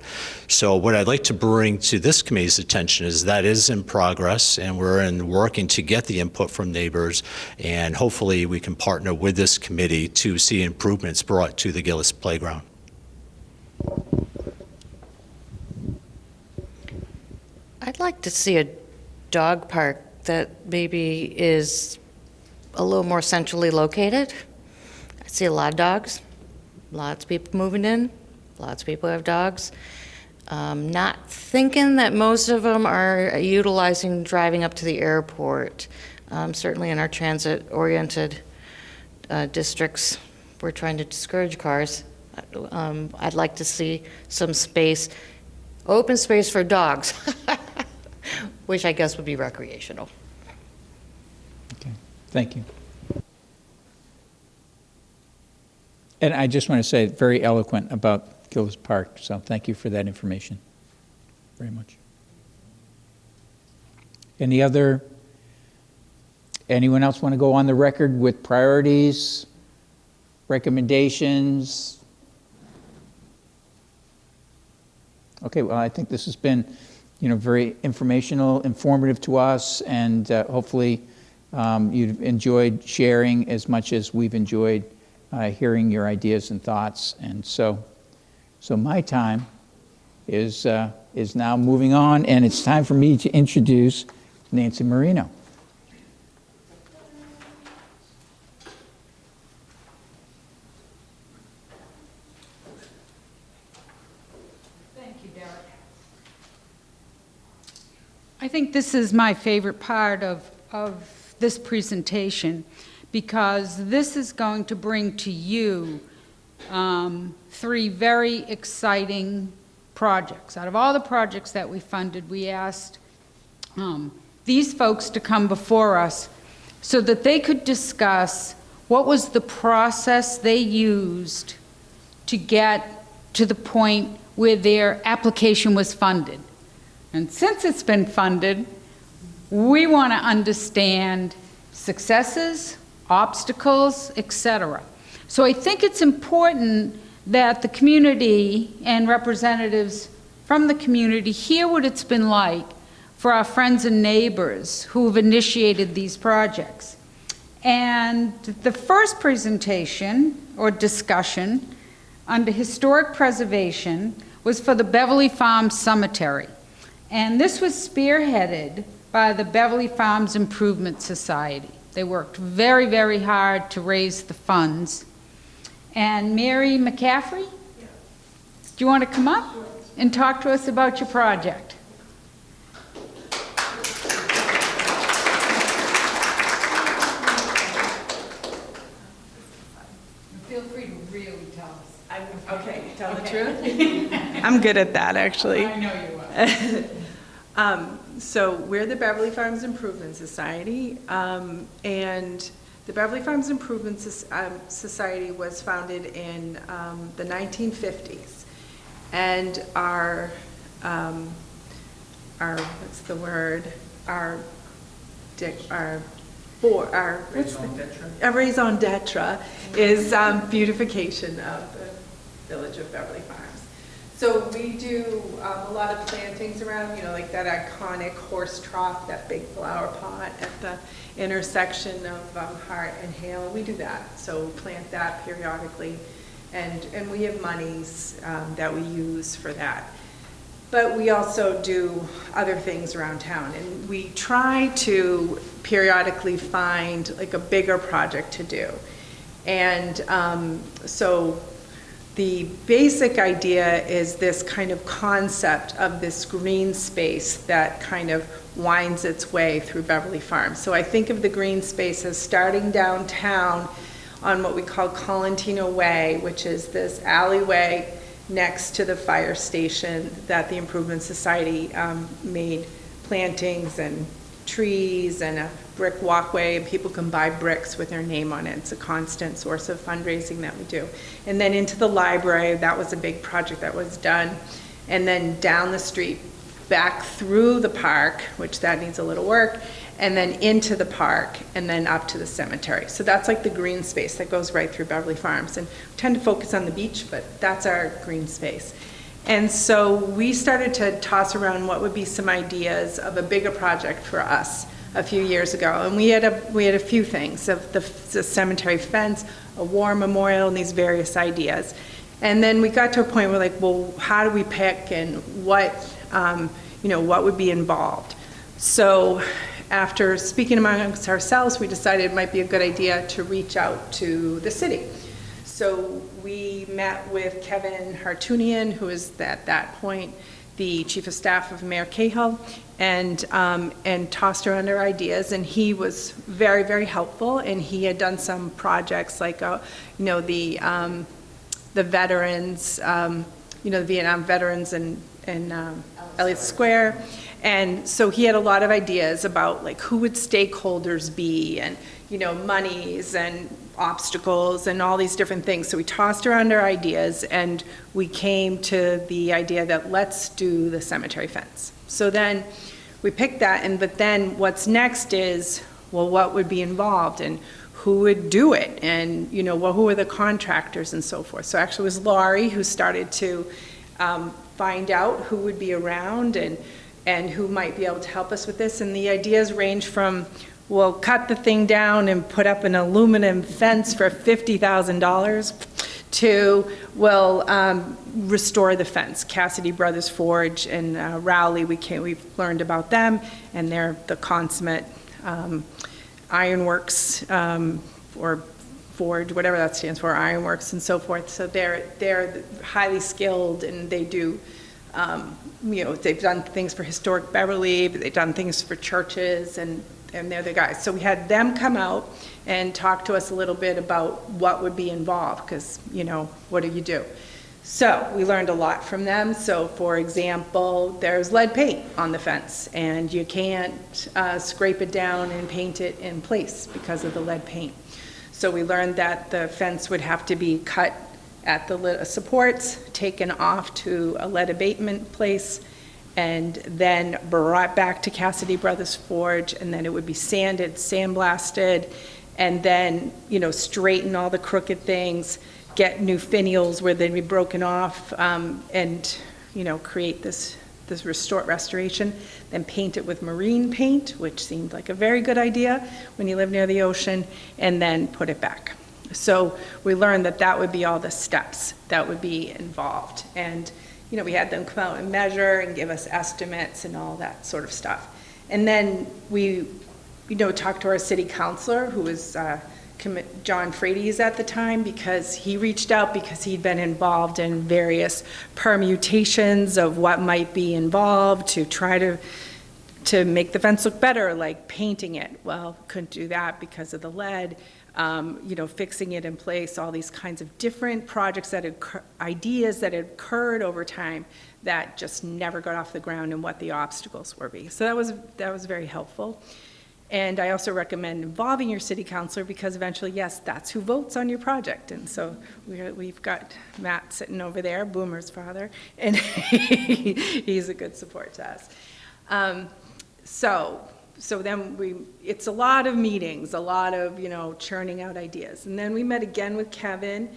So what I'd like to bring to this committee's attention is that is in progress, and we're working to get the input from neighbors, and hopefully we can partner with this committee to see improvements brought to the Gillis Playground. I'd like to see a dog park that maybe is a little more centrally located. I see a lot of dogs, lots of people moving in, lots of people have dogs. Not thinking that most of them are utilizing driving up to the airport. Certainly in our transit-oriented districts, we're trying to discourage cars. I'd like to see some space, open space for dogs, which I guess would be recreational. Okay, thank you. And I just want to say, very eloquent about Gillis Park, so thank you for that information very much. Anyone else want to go on the record with priorities, recommendations? Okay, well, I think this has been, very informational, informative to us, and hopefully you've enjoyed sharing as much as we've enjoyed hearing your ideas and thoughts. And so my time is now moving on, and it's time for me to introduce Nancy Marino. Thank you, Derek. I think this is my favorite part of this presentation, because this is going to bring to you three very exciting projects. Out of all the projects that we funded, we asked these folks to come before us so that they could discuss what was the process they used to get to the point where their application was funded. And since it's been funded, we want to understand successes, obstacles, etc. So I think it's important that the community and representatives from the community hear what it's been like for our friends and neighbors who've initiated these projects. And the first presentation or discussion under historic preservation was for the Beverly Farms Cemetery. And this was spearheaded by the Beverly Farms Improvement Society. They worked very, very hard to raise the funds. And Mary McCaffrey, do you want to come up and talk to us about your project? Feel free to really tell us. Okay, tell the truth? I'm good at that, actually. I know you are. So we're the Beverly Farms Improvement Society, and the Beverly Farms Improvement Society was founded in the 1950s, and our what's the word? Our raison d'etre is beautification of the village of Beverly Farms. So we do a lot of plantings around, you know, like that iconic horse trough, that big flower pot at the intersection of Hart and Hale. We do that, so plant that periodically, and we have monies that we use for that. But we also do other things around town, and we try to periodically find like a bigger project to do. And so the basic idea is this kind of concept of this green space that kind of winds its way through Beverly Farms. So I think of the green space as starting downtown on what we call Colantino Way, which is this alleyway next to the fire station that the Improvement Society made plantings and trees and a brick walkway, and people can buy bricks with their name on it. It's a constant source of fundraising that we do. And then into the library, that was a big project that was done. And then down the street, back through the park, which that needs a little work, and then into the park, and then up to the cemetery. So that's like the green space that goes right through Beverly Farms. And we tend to focus on the beach, but that's our green space. And so we started to toss around what would be some ideas of a bigger project for us a few years ago. And we had a few things, of the cemetery fence, a war memorial, and these various ideas. And then we got to a point where like, well, how do we pick, and what, what would be involved? So after speaking amongst ourselves, we decided it might be a good idea to reach out to the city. So we met with Kevin Hartunian, who is at that point the chief of staff of Mayor Cahill, and tossed around our ideas, and he was very, very helpful, and he had done some projects like, the veterans, the Vietnam veterans in Elliott Square. And so he had a lot of ideas about like who would stakeholders be, and monies and obstacles and all these different things. So we tossed around our ideas, and we came to the idea that let's do the cemetery fence. So then we picked that, but then what's next is, well, what would be involved, and who would do it, and who are the contractors and so forth. So actually it was Laurie who started to find out who would be around and who might be able to help us with this. And the ideas range from, we'll cut the thing down and put up an aluminum fence for $50,000 to, we'll restore the fence. Cassidy Brothers Forge in Rowley, we've learned about them, and they're the consummate ironworks or forge, whatever that stands for, ironworks and so forth. So they're highly skilled, and they do, they've done things for historic Beverly, but they've done things for churches, and they're the guys. So we had them come out and talk to us a little bit about what would be involved, because, what do you do? So we learned a lot from them. So for example, there's lead paint on the fence and you can't scrape it down and paint it in place because of the lead paint. So we learned that the fence would have to be cut at the supports, taken off to a lead abatement place, and then brought back to Cassidy Brothers Forge, and then it would be sanded, sandblasted, and then, you know, straighten all the crooked things, get new finials where they'd be broken off, and, you know, create this restoration, then paint it with marine paint, which seemed like a very good idea when you live near the ocean, and then put it back. So we learned that that would be all the steps that would be involved. And, you know, we had them come out and measure and give us estimates and all that sort of stuff. And then we, you know, talked to our city councilor, who was John Frady's at the time, because he reached out because he'd been involved in various permutations of what might be involved to try to make the fence look better, like painting it. Well, couldn't do that because of the lead. You know, fixing it in place, all these kinds of different projects that had, ideas that had occurred over time that just never got off the ground and what the obstacles were be. So that was very helpful. And I also recommend involving your city councilor because eventually, yes, that's who votes on your project. And so we've got Matt sitting over there, Boomer's father, and he's a good support to us. So then it's a lot of meetings, a lot of, you know, churning out ideas. And then we met again with Kevin,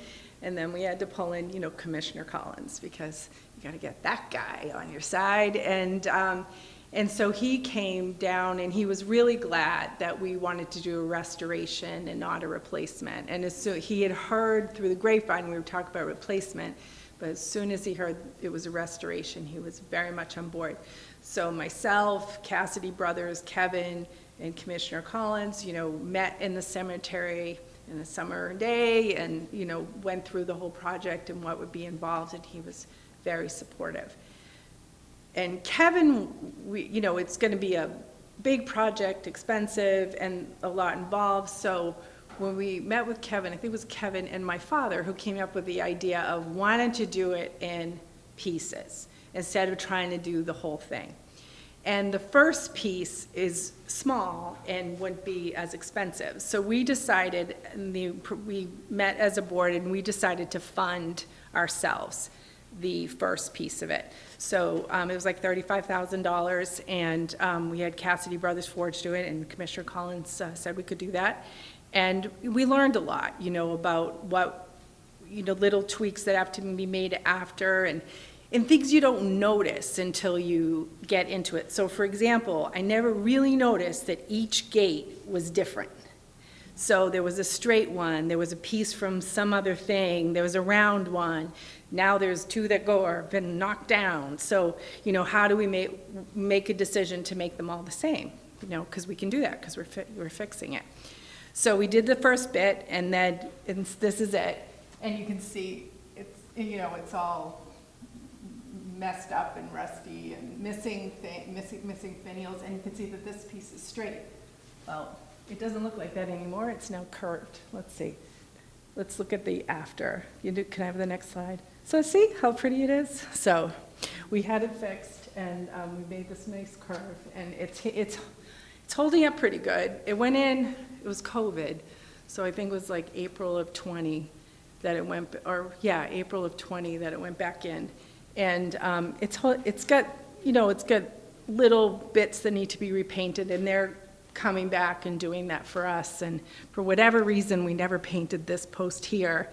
and then we had to pull in, you know, Commissioner Collins, because you got to get that guy on your side. And so he came down, and he was really glad that we wanted to do a restoration and not a replacement. And so he had heard through the grapevine we were talking about replacement, but as soon as he heard it was a restoration, he was very much on board. So myself, Cassidy Brothers, Kevin, and Commissioner Collins, you know, met in the cemetery in a summer day and, you know, went through the whole project and what would be involved, and he was very supportive. And Kevin, you know, it's going to be a big project, expensive, and a lot involved. So when we met with Kevin, I think it was Kevin and my father who came up with the idea of wanting to do it in pieces instead of trying to do the whole thing. And the first piece is small and wouldn't be as expensive. So we decided, we met as a board, and we decided to fund ourselves the first piece of it. So it was like $35,000, and we had Cassidy Brothers Forge do it, and Commissioner Collins said we could do that. And we learned a lot, you know, about what, you know, little tweaks that have to be made after, and things you don't notice until you get into it. So for example, I never really noticed that each gate was different. So there was a straight one, there was a piece from some other thing, there was a round one. Now there's two that have been knocked down. So, you know, how do we make a decision to make them all the same? You know, because we can do that because we're fixing it. So we did the first bit, and then this is it. And you can see it's, you know, it's all messed up and rusty and missing finials, and you can see that this piece is straight. Well, it doesn't look like that anymore. It's now curved. Let's see. Let's look at the after. Can I have the next slide? So see how pretty it is? So we had it fixed, and we made this nice curve, and it's holding up pretty good. It went in, it was COVID, so I think it was like April of 20 that it went, or yeah, April of 20 that it went back in. And it's got, you know, it's got little bits that need to be repainted, and they're coming back and doing that for us. And for whatever reason, we never painted this post here.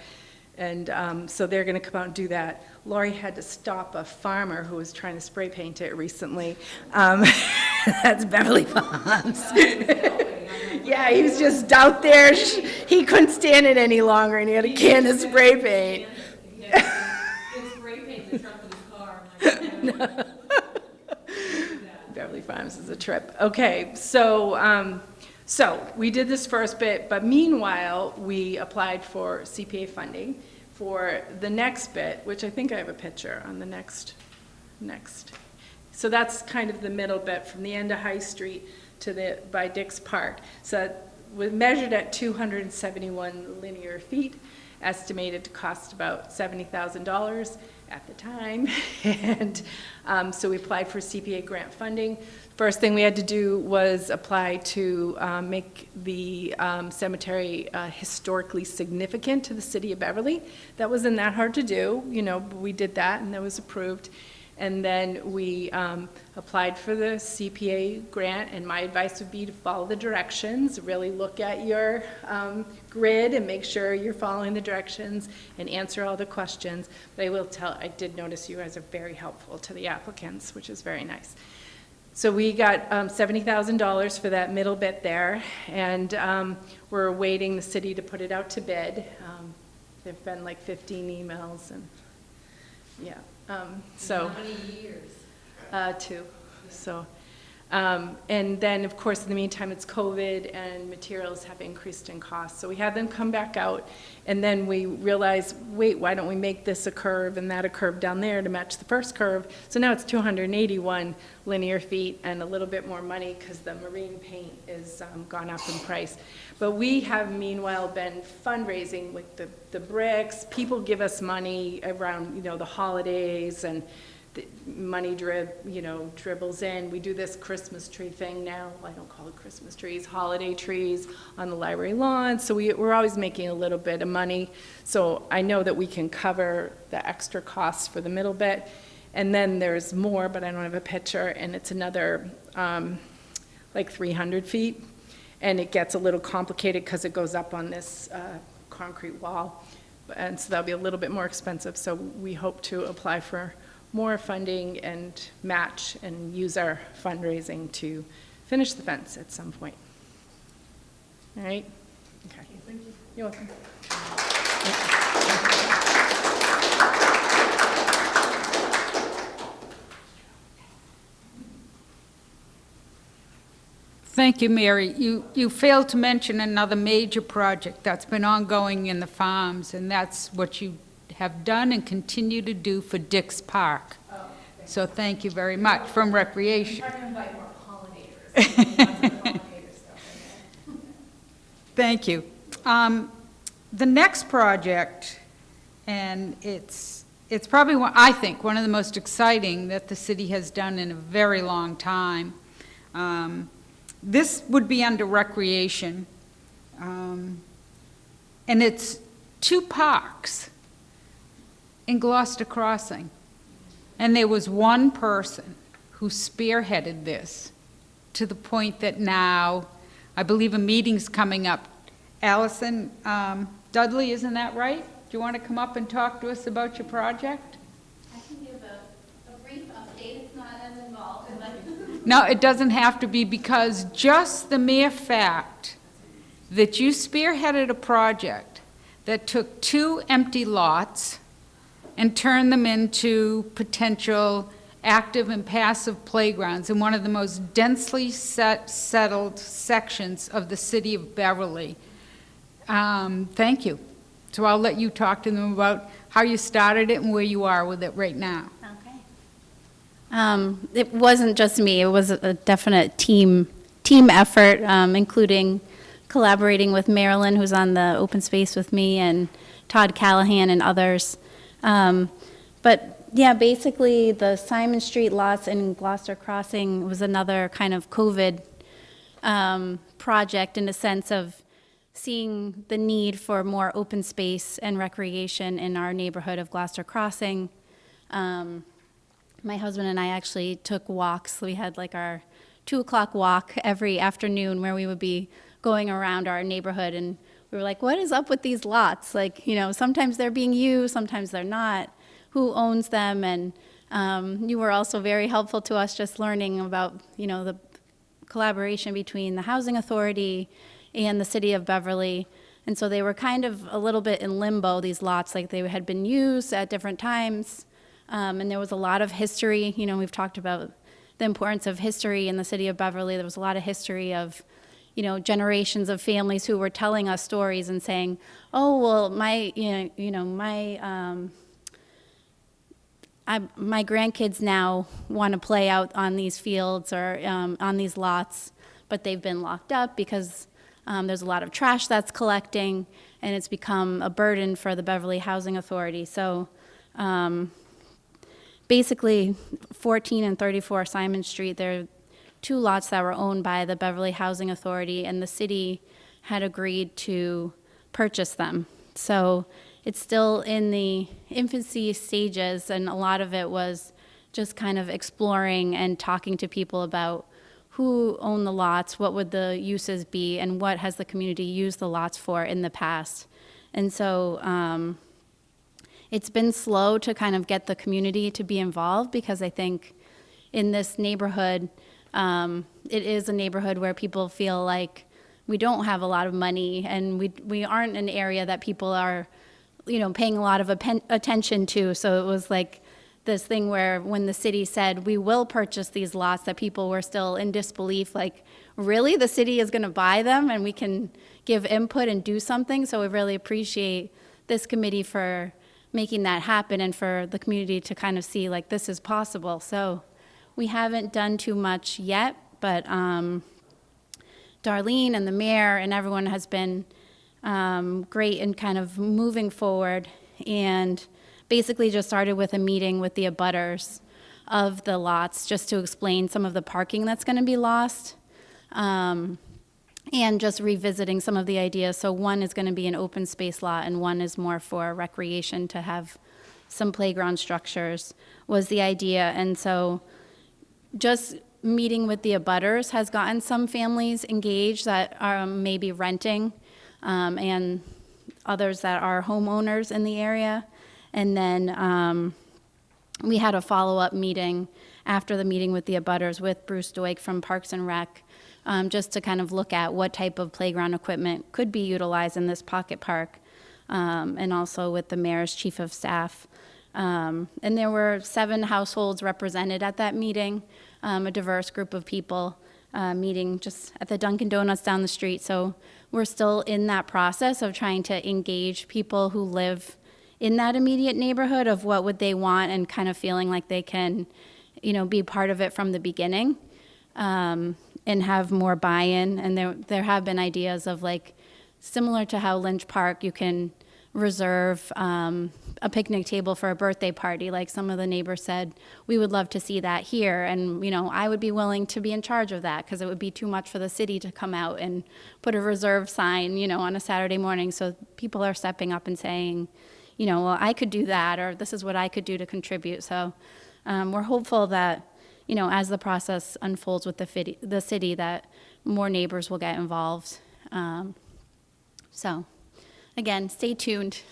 And so they're going to come out and do that. Laurie had to stop a farmer who was trying to spray paint it recently. That's Beverly Farms. Yeah, he was just out there. He couldn't stand it any longer, and he had a can of spray paint. Beverly Farms is a trip. Okay, so we did this first bit, but meanwhile, we applied for CPA funding for the next bit, which I think I have a picture on the next. So that's kind of the middle bit from the end of High Street to by Dix Park. So we measured at 271 linear feet, estimated to cost about $70,000 at the time. And so we applied for CPA grant funding. First thing we had to do was apply to make the cemetery historically significant to the city of Beverly. That wasn't that hard to do, but we did that and that was approved. And then we applied for the CPA grant, and my advice would be to follow the directions, really look at your grid and make sure you're following the directions and answer all the questions. But I will tell, I did notice you guys are very helpful to the applicants, which is very nice. So we got $70,000 for that middle bit there, and we're awaiting the city to put it out to bid. There've been like 15 emails, and yeah. So how many years? 2. So, and then of course in the meantime it's COVID and materials have increased in cost. So we had them come back out, and then we realized, wait, why don't we make this a curve and that a curve down there to match the first curve? So now it's 281 linear feet and a little bit more money because the marine paint is gone up in price. But we have meanwhile been fundraising with the bricks. People give us money around, the holidays, and the money dribbles in. We do this Christmas tree thing now. I don't call it Christmas trees, holiday trees on the library lawn. So we're always making a little bit of money. So I know that we can cover the extra costs for the middle bit. And then there's more, but I don't have a picture, and it's another like 300 feet. And it gets a little complicated because it goes up on this concrete wall. And so that'll be a little bit more expensive. So we hope to apply for more funding and match and use our fundraising to finish the fence at some point. All right? Okay. Thank you. You're welcome. Thank you, Mary. You failed to mention another major project that's been ongoing in the farms, and that's what you have done and continue to do for Dix Park. So thank you very much from Recreation. I'm trying to invite more pollinators. Thank you. The next project, and it's probably, I think, one of the most exciting that the city has done in a very long time. This would be under Recreation, and it's 2 parks in Gloucester Crossing. And there was one person who spearheaded this to the point that now, I believe a meeting's coming up. Allison Dudley, isn't that right? Do you want to come up and talk to us about your project? I can give a brief update. It's not as involved. No, it doesn't have to be, because just the mere fact that you spearheaded a project that took 2 empty lots and turned them into potential active and passive playgrounds in one of the most densely settled sections of the city of Beverly. Thank you. So I'll let you talk to them about how you started it and where you are with it right now. It wasn't just me. It was a definite team effort, including collaborating with Marilyn, who's on the open space with me, and Todd Callahan and others. But yeah, basically the Simon Street lots in Gloucester Crossing was another kind of COVID project, in a sense of seeing the need for more open space and recreation in our neighborhood of Gloucester Crossing. My husband and I actually took walks. We had like our 2 o'clock walk every afternoon where we would be going around our neighborhood, and we were like, what is up with these lots? Like, sometimes they're being used, sometimes they're not. Who owns them? And you were also very helpful to us just learning about, the collaboration between the Housing Authority and the city of Beverly. And so they were kind of a little bit in limbo, these lots, like they had been used at different times. And there was a lot of history. We've talked about the importance of history in the city of Beverly. There was a lot of history of, generations of families who were telling us stories and saying, oh, well, my grandkids now want to play out on these fields or on these lots, but they've been locked up because There's a lot of trash that's collecting, and it's become a burden for the Beverly Housing Authority. So basically, 14 and 34 Simon Street, they're 2 lots that were owned by the Beverly Housing Authority, and the city had agreed to purchase them. So it's still in the infancy stages, and a lot of it was just kind of exploring and talking to people about who owned the lots, what would the uses be, and what has the community used the lots for in the past. And so it's been slow to kind of get the community to be involved, because I think in this neighborhood, it is a neighborhood where people feel like we don't have a lot of money, and we aren't an area that people are, paying a lot of attention to. So it was like this thing where when the city said, we will purchase these lots, that people were still in disbelief, like, really? The city is going to buy them and we can give input and do something? So we really appreciate this committee for making that happen, and for the community to kind of see, like, this is possible. So we haven't done too much yet, but Darlene and the mayor and everyone has been great in kind of moving forward, and basically just started with a meeting with the abutters of the lots just to explain some of the parking that's going to be lost, and just revisiting some of the ideas. So one is going to be an open space lot, and one is more for recreation, to have some playground structures was the idea. And so just meeting with the abutters has gotten some families engaged that are maybe renting, and others that are homeowners in the area. And then we had a follow-up meeting after the meeting with the abutters with Bruce Doig from Parks and Rec, just to kind of look at what type of playground equipment could be utilized in this pocket park, and also with the mayor's chief of staff. And there were 7 households represented at that meeting, a diverse group of people meeting just at the Dunkin' Donuts down the street. So we're still in that process of trying to engage people who live in that immediate neighborhood of what would they want, and kind of feeling like they can, be part of it from the beginning, and have more buy-in. And there have been ideas of, like, similar to how Lynch Park, you can reserve a picnic table for a birthday party. Like, some of the neighbors said, we would love to see that here, and I would be willing to be in charge of that, because it would be too much for the city to come out and put a reserve sign, on a Saturday morning. So people are stepping up and saying, well, I could do that, or this is what I could do to contribute. So we're hopeful that, as the process unfolds with the city, that more neighbors will get involved. So again, stay tuned.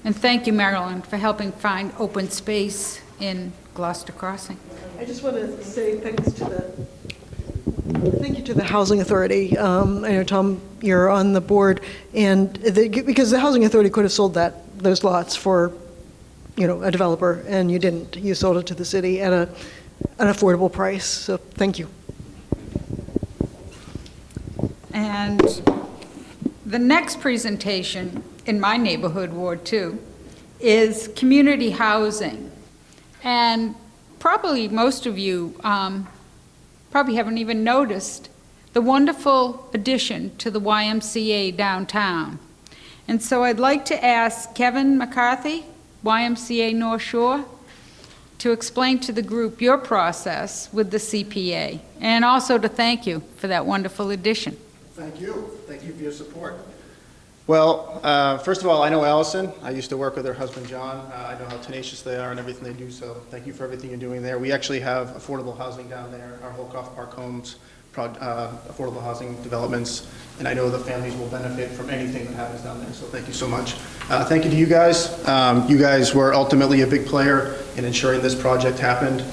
And thank you, Marilyn, for helping find open space in Gloucester Crossing. I just want to say thank you to the Housing Authority. I know, Tom, you're on the board, and because the Housing Authority could have sold those lots for, a developer, and you didn't. You sold it to the city at an affordable price. So thank you. And the next presentation in my neighborhood, Ward 2, is community housing. And probably most of you probably haven't even noticed the wonderful addition to the YMCA downtown. And so I'd like to ask Kevin McCarthy, YMCA North Shore, to explain to the group your process with the CPA, and also to thank you for that wonderful addition. Thank you. Thank you for your support. Well, first of all, I know Allison. I used to work with her husband, John. I know how tenacious they are and everything they do, so thank you for everything you're doing there. We actually have affordable housing down there, our Holcoff Park Homes, affordable housing developments, and I know the families will benefit from anything that happens down there, so thank you so much. Thank you to you guys. You guys were ultimately a big player in ensuring this project happened.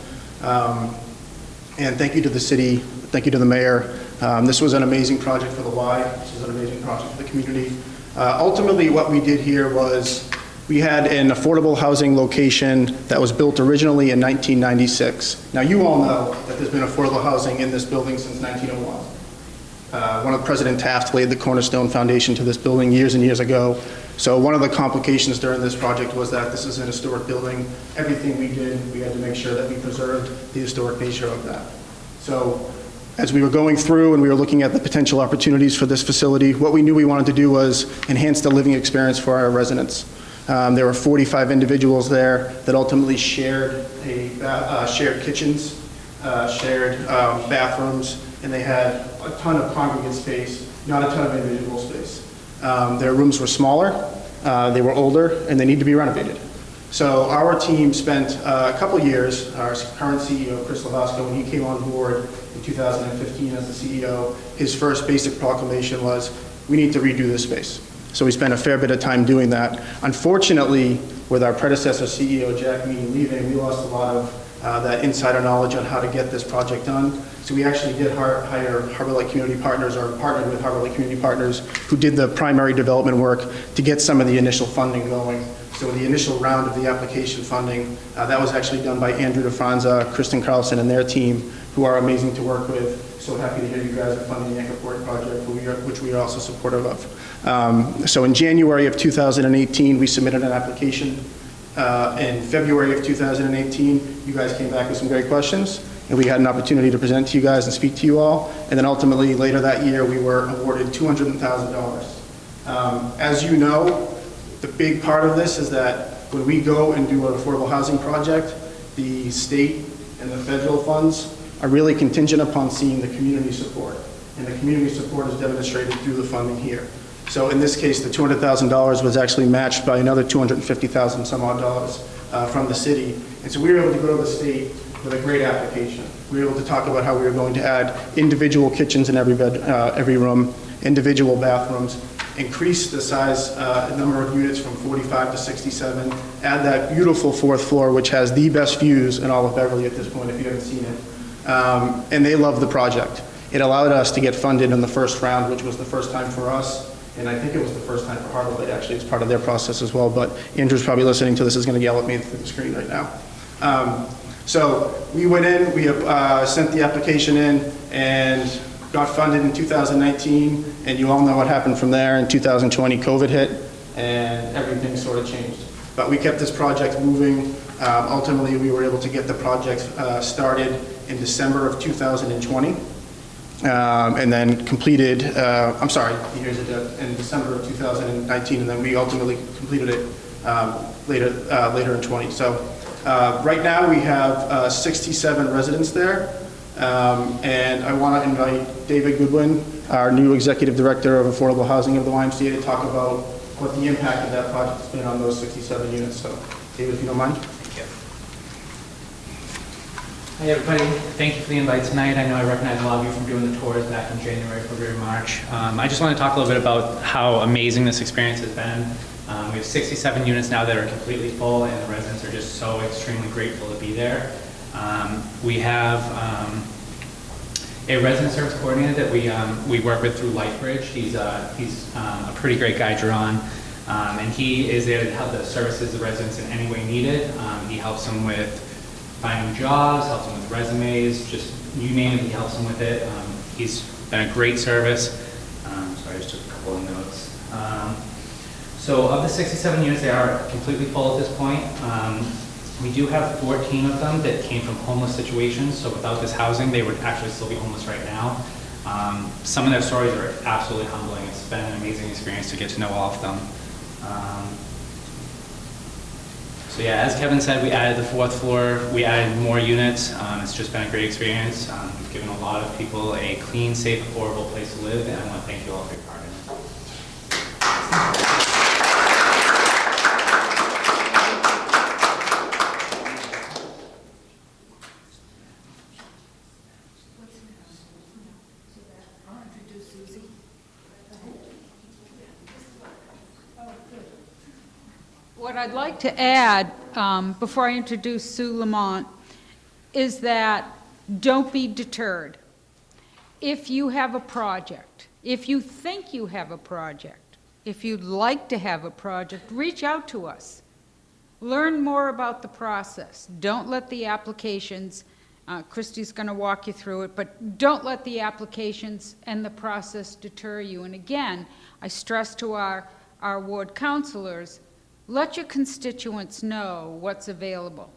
And thank you to the city, thank you to the mayor. This was an amazing project for the Y. This was an amazing project for the community. Ultimately, what we did here was we had an affordable housing location that was built originally in 1996. Now, you all know that there's been affordable housing in this building since 1901. One of President Taft laid the cornerstone foundation to this building years and years ago. So one of the complications during this project was that this is an historic building. Everything we did, we had to make sure that we preserved the historic nature of that. So as we were going through and we were looking at the potential opportunities for this facility, what we knew we wanted to do was enhance the living experience for our residents. There were 45 individuals there that ultimately shared shared kitchens, shared bathrooms, and they had a ton of congregate space, not a ton of individual space. Their rooms were smaller, they were older, and they need to be renovated. So our team spent a couple years, our current CEO, Chris Lavasco, when he came on board in 2015 as the CEO, his first basic proclamation was, we need to redo this space. So we spent a fair bit of time doing that. Unfortunately, with our predecessor CEO, Jack Meany, leaving, we lost a lot of that insider knowledge on how to get this project done. So we actually did hire Harbor Lake Community Partners, or partnered with Harbor Lake Community Partners, who did the primary development work to get some of the initial funding going. So the initial round of the application funding, that was actually done by Andrew DeFranza, Kristen Carlson, and their team, who are amazing to work with. So happy to hear you guys are funding the Ymca Port project, which we are also supportive of. So in January of 2018, we submitted an application. In February of 2018, you guys came back with some great questions, and we had an opportunity to present to you guys and speak to you all. And then ultimately, later that year, we were awarded $200,000. As you know, the big part of this is that when we go and do an affordable housing project, the state and the federal funds are really contingent upon seeing the community support. And the community support is demonstrated through the funding here. So in this case, the $200,000 was actually matched by another $250,000 some odd dollars from the city. And so we were able to go to the state with a great application. We were able to talk about how we were going to add individual kitchens in every room, individual bathrooms, increase the size, number of units from 45 to 67, add that beautiful fourth floor, which has the best views in all of Beverly at this point, if you haven't seen it. And they love the project. It allowed us to get funded in the first round, which was the first time for us. And I think it was the first time for Harbor Lake, actually. It's part of their process as well. But Andrew's probably listening to this, is going to yell at me through the screen right now. So we went in, we sent the application in, and got funded in 2019. And you all know what happened from there. In 2020, COVID hit, and everything sort of changed. But we kept this project moving. Ultimately, we were able to get the project started in December of 2020. And then completed, I'm sorry, in December of 2019, and then we ultimately completed it later in 20. So right now we have 67 residents there, and I want to invite David Goodwin, our new Executive Director of Affordable Housing of the YMCA, to talk about what the impact of that project has been on those 67 units. So David, if you don't mind. Hi everybody, thank you for the invite tonight. I know I recognize a lot of you from doing the tours back in January, February, March. I just want to talk a little bit about how amazing this experience has been. We have 67 units now that are completely full, and the residents are just so extremely grateful to be there. We have a resident service coordinator that we work with through LifeBridge. He's a pretty great guy, Jerron. And he is there to help the services the residents in any way needed. He helps them with finding jobs, helps them with resumes, just you name it, he helps them with it. He's been a great service. Sorry, I just took a couple of notes. So of the 67 units, they are completely full at this point. We do have 14 of them that came from homeless situations, so without this housing, they would actually still be homeless right now. Some of their stories are absolutely humbling. It's been an amazing experience to get to know all of them. So yeah, as Kevin said, we added the fourth floor, we added more units. It's just been a great experience. We've given a lot of people a clean, safe, affordable place to live, and I want to thank you all for your part in it. What I'd like to add, before I introduce Sue Lamont, is that don't be deterred. If you have a project, if you think you have a project, if you'd like to have a project, reach out to us. Learn more about the process. Don't let the applications Christie's going to walk you through it, but don't let the applications and the process deter you. And again, I stress to our ward councilors, let your constituents know what's available.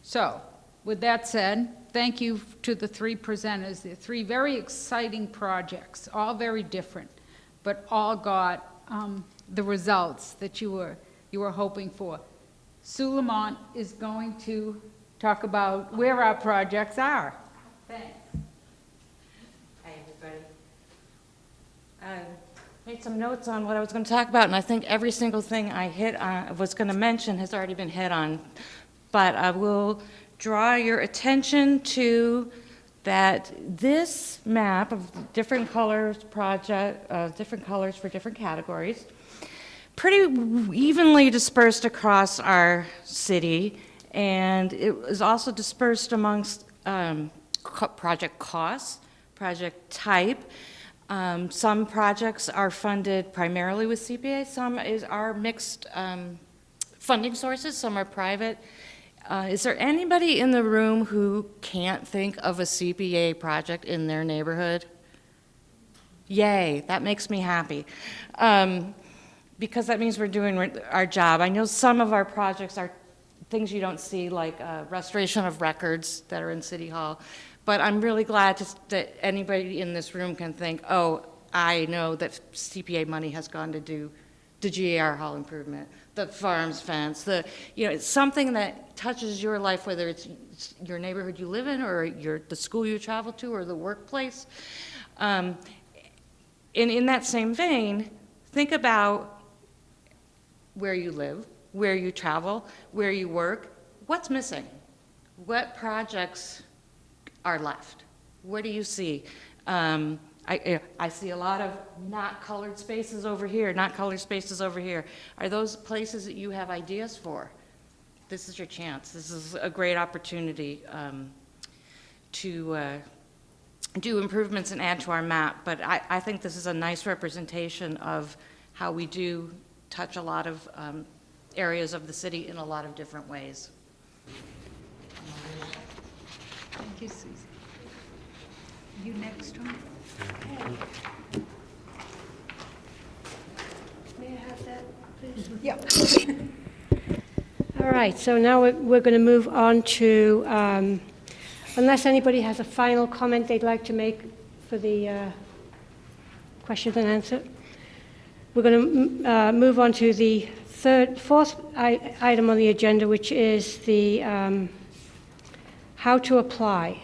So, with that said, thank you to the three presenters. They're three very exciting projects, all very different, but all got the results that you were hoping for. Sue Lamont is going to talk about where our projects are. Thanks. Hi, everybody. Made some notes on what I was going to talk about, and I think every single thing I was going to mention has already been hit on. But I will draw your attention to that this map of different colors different colors for different categories, pretty evenly dispersed across our city, and it is also dispersed amongst project costs, project type. Some projects are funded primarily with CPA, some are mixed funding sources, some are private. Is there anybody in the room who can't think of a CPA project in their neighborhood? Yay, that makes me happy. Because that means we're doing our job. I know some of our projects are things you don't see, like restoration of records that are in City Hall. But I'm really glad that anybody in this room can think, oh, I know that CPA money has gone to do the GAR Hall improvement, the farms fence, it's something that touches your life, whether it's your neighborhood you live in or the school you travel to or the workplace. In that same vein, think about where you live, where you travel, where you work. What's missing? What projects are left? What do you see? I see a lot of not colored spaces over here, not colored spaces over here. Are those places that you have ideas for? This is your chance. This is a great opportunity to do improvements and add to our map. But I think this is a nice representation of how we do touch a lot of areas of the city in a lot of different ways. Thank you, Susie. You next one? May I have that, please? Yep. All right, so now we're going to move on to, unless anybody has a final comment they'd like to make for the question and answer, we're going to move on to the fourth item on the agenda, which is the how to apply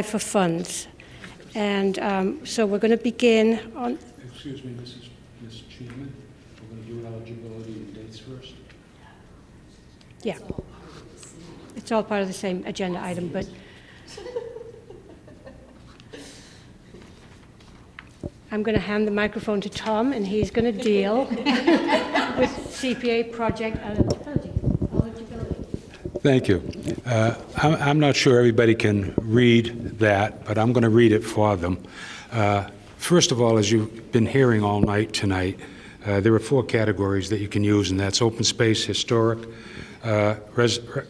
for funds. And so we're going to begin on... Excuse me, Mr. Chairman, we're going to do eligibility and dates first. Yeah. It's all part of the same agenda item, but... I'm going to hand the microphone to Tom, and he's going to deal with CPA project eligibility. Thank you. I'm not sure everybody can read that, but I'm going to read it for them. First of all, as you've been hearing all night tonight, there are 4 categories that you can use, and that's open space, historic,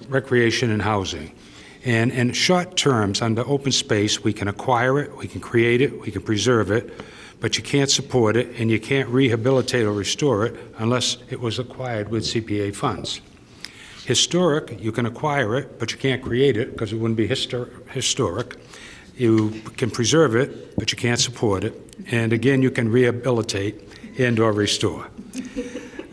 recreation, and housing. And in short terms, under open space, we can acquire it, we can create it, we can preserve it, but you can't support it, and you can't rehabilitate or restore it unless it was acquired with CPA funds. Historic, you can acquire it, but you can't create it because it wouldn't be historic. You can preserve it, but you can't support it. And again, you can rehabilitate and or restore.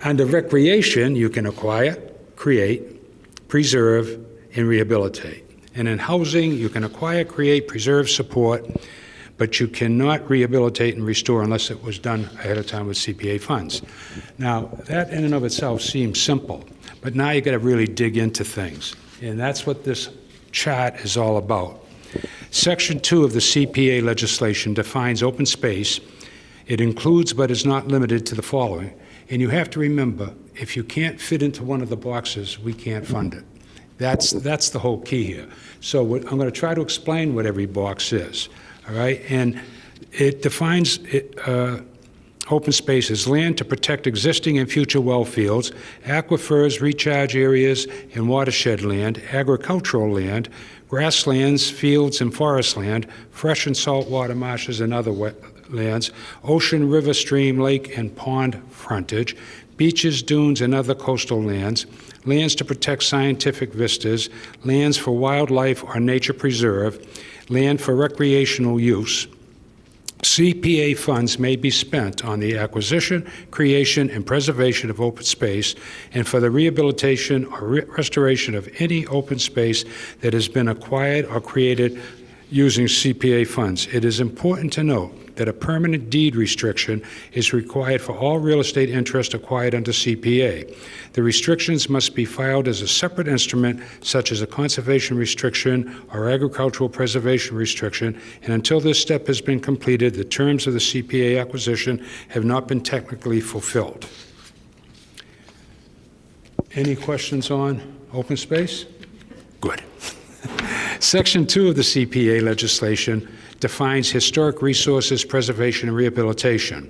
Under recreation, you can acquire, create, preserve, and rehabilitate. And in housing, you can acquire, create, preserve, support, but you cannot rehabilitate and restore unless it was done ahead of time with CPA funds. Now, that in and of itself seems simple, but now you got to really dig into things. And that's what this chart is all about. Section 2 of the CPA legislation defines open space. It includes but is not limited to the following. And you have to remember, if you can't fit into one of the boxes, we can't fund it. That's the whole key here. So I'm going to try to explain what every box is, all right? And it defines open space is land to protect existing and future well fields, aquifers, recharge areas, and watershed land, agricultural land, grasslands, fields, and forest land, fresh and saltwater marshes and other wetlands, ocean, river, stream, lake, and pond frontage, beaches, dunes, and other coastal lands, lands to protect scientific vistas, lands for wildlife or nature preserve, land for recreational use. CPA funds may be spent on the acquisition, creation, and preservation of open space, and for the rehabilitation or restoration of any open space that has been acquired or created using CPA funds. It is important to note that a permanent deed restriction is required for all real estate interest acquired under CPA. The restrictions must be filed as a separate instrument, such as a conservation restriction or agricultural preservation restriction, and until this step has been completed, the terms of the CPA acquisition have not been technically fulfilled. Any questions on open space? Good. Section 2 of the CPA legislation defines historic resources preservation and rehabilitation.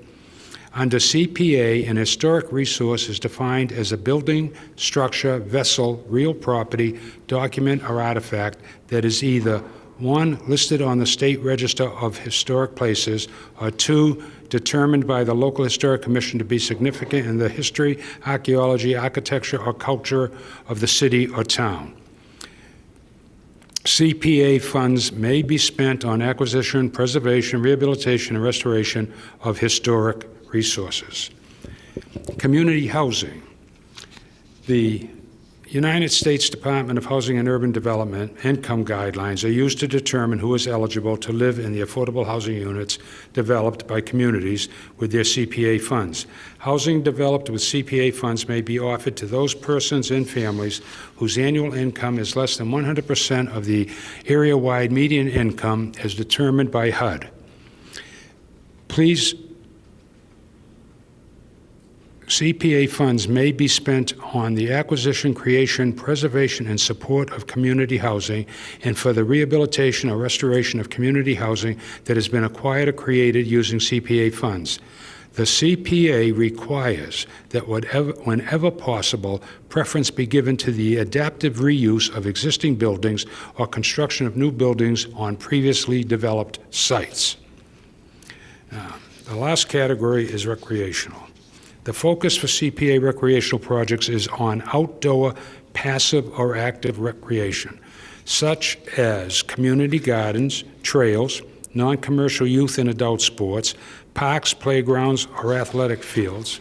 Under CPA, an historic resource is defined as a building, structure, vessel, real property, document, or artifact that is either 1, listed on the State Register of Historic Places, or 2, determined by the local historic commission to be significant in the history, archaeology, architecture, or culture of the city or town. CPA funds may be spent on acquisition, preservation, rehabilitation, and restoration of historic resources. Community housing. The United States Department of Housing and Urban Development income guidelines are used to determine who is eligible to live in the affordable housing units developed by communities with their CPA funds. Housing developed with CPA funds may be offered to those persons and families whose annual income is less than 100% of the area-wide median income as determined by HUD. Please, CPA funds may be spent on the acquisition, creation, preservation, and support of community housing and for the rehabilitation or restoration of community housing that has been acquired or created using CPA funds. The CPA requires that whenever possible, preference be given to the adaptive reuse of existing buildings or construction of new buildings on previously developed sites. The last category is recreational. The focus for CPA recreational projects is on outdoor, passive, or active recreation, such as community gardens, trails, non-commercial youth and adult sports, parks, playgrounds, or athletic fields.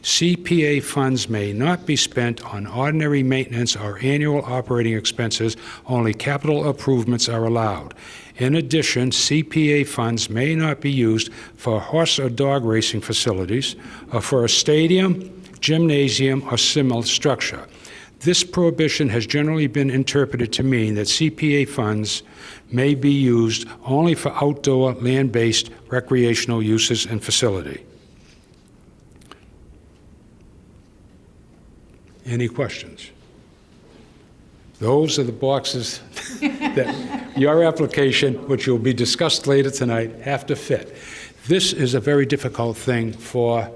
CPA funds may not be spent on ordinary maintenance or annual operating expenses. Only capital improvements are allowed. In addition, CPA funds may not be used for horse or dog racing facilities or for a stadium, gymnasium, or similar structure. This prohibition has generally been interpreted to mean that CPA funds may be used only for outdoor, land-based recreational uses and facility. Any questions? Those are the boxes that your application, which will be discussed later tonight, have to fit. This is a very difficult thing for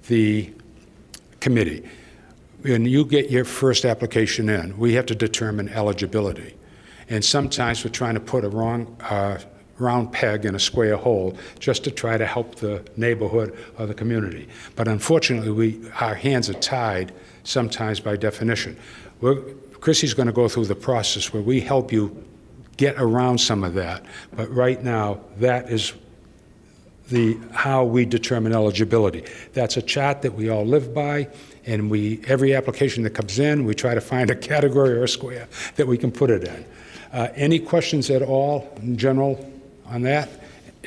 the committee. When you get your first application in, we have to determine eligibility. And sometimes we're trying to put a round peg in a square hole just to try to help the neighborhood or the community. But unfortunately, our hands are tied sometimes by definition. Chrissy's going to go through the process where we help you get around some of that. But right now, that is how we determine eligibility. That's a chart that we all live by, and every application that comes in, we try to find a category or a square that we can put it in. Any questions at all in general on that?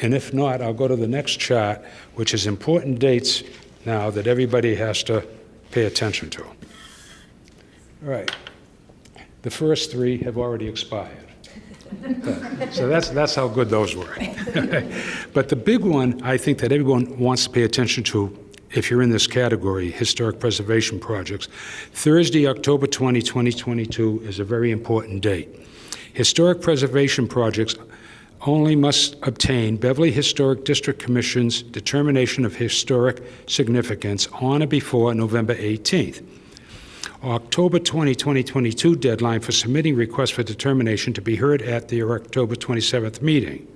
And if not, I'll go to the next chart, which is important dates now that everybody has to pay attention to. All right. The first three have already expired. So that's how good those were. But the big one, I think, that everyone wants to pay attention to, if you're in this category, historic preservation projects, Thursday, October 20, 2022 is a very important date. Historic preservation projects only must obtain Beverly Historic District Commission's determination of historic significance on or before November 18th. October 20, 2022 deadline for submitting requests for determination to be heard at the October 27th meeting.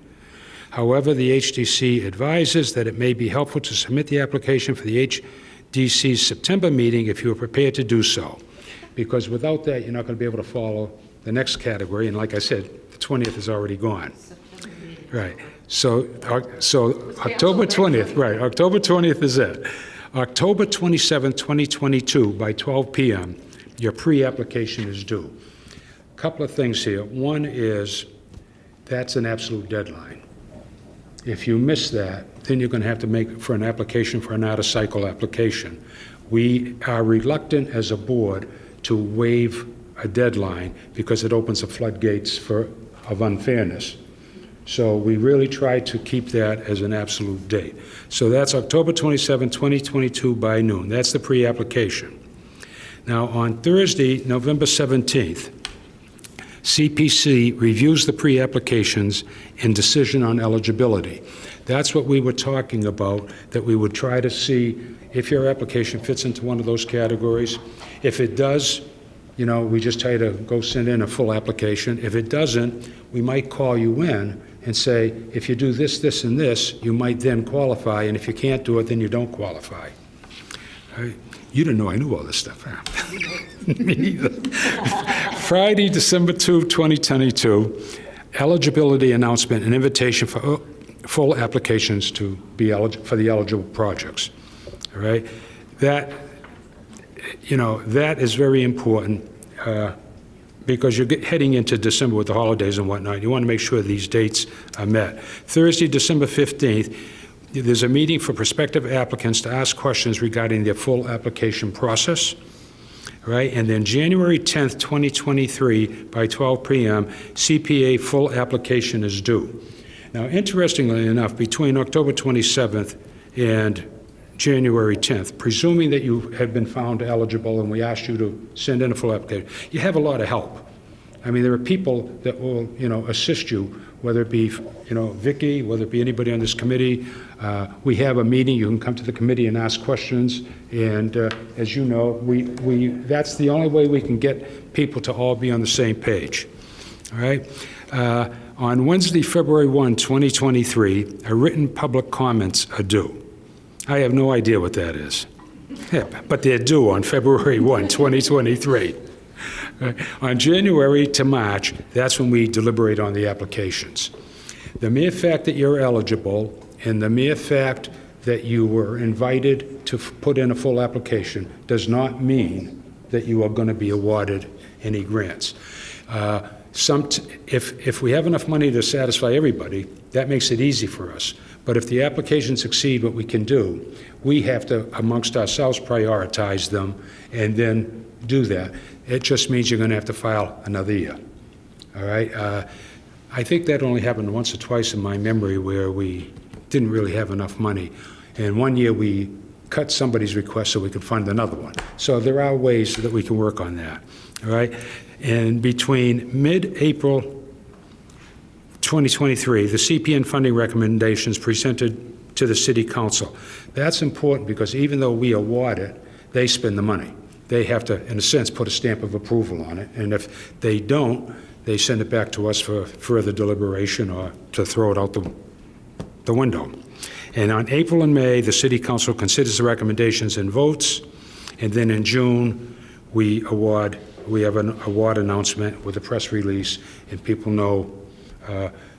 However, the HDC advises that it may be helpful to submit the application for the HDC's September meeting if you are prepared to do so, because without that, you're not going to be able to follow the next category, and like I said, the 20th is already gone. Right. So October 20th, right, October 20th is it. October 27th, 2022, by 12 p.m., your pre-application is due. A couple of things here. One is that's an absolute deadline. If you miss that, then you're going to have to make for an application for an out-of-cycle application. We are reluctant as a board to waive a deadline because it opens the floodgates of unfairness. So we really try to keep that as an absolute date. So that's October 27, 2022 by noon. That's the pre-application. Now on Thursday, November 17th, CPC reviews the pre-applications and decision on eligibility. That's what we were talking about, that we would try to see if your application fits into one of those categories. If it does, you know, we just tell you to go send in a full application. If it doesn't, we might call you in and say, if you do this, this, and this, you might then qualify, and if you can't do it, then you don't qualify. You didn't know I knew all this stuff, huh? Me neither. Friday, December 2, 2022, eligibility announcement and invitation for full applications to be eligible for the eligible projects. All right? That, you know, that is very important because you're heading into December with the holidays and whatnot. You want to make sure these dates are met. Thursday, December 15th, there's a meeting for prospective applicants to ask questions regarding their full application process. Right? And then January 10th, 2023, by 12 p.m., CPA full application is due. Now, interestingly enough, between October 27th and January 10th, presuming that you have been found eligible and we asked you to send in a full application, you have a lot of help. I mean, there are people that will, you know, assist you, whether it be, you know, Vicky, whether it be anybody on this committee. We have a meeting. You can come to the committee and ask questions. And as you know, that's the only way we can get people to all be on the same page. All right? On Wednesday, February 1, 2023, a written public comments are due. I have no idea what that is. Yeah, but they're due on February 1, 2023. On January to March, that's when we deliberate on the applications. The mere fact that you're eligible and the mere fact that you were invited to put in a full application does not mean that you are going to be awarded any grants. If we have enough money to satisfy everybody, that makes it easy for us. But if the applications exceed what we can do, we have to, amongst ourselves, prioritize them and then do that. It just means you're going to have to file another year. All right? I think that only happened once or twice in my memory where we didn't really have enough money. And one year we cut somebody's request so we could fund another one. So there are ways that we can work on that. All right? And between mid-April 2023, the CPN funding recommendations presented to the City Council. That's important because even though we award it, they spend the money. They have to, in a sense, put a stamp of approval on it. And if they don't, they send it back to us for further deliberation or to throw it out the window. And on April and May, the City Council considers the recommendations and votes. And then in June, we have an award announcement with a press release, and people know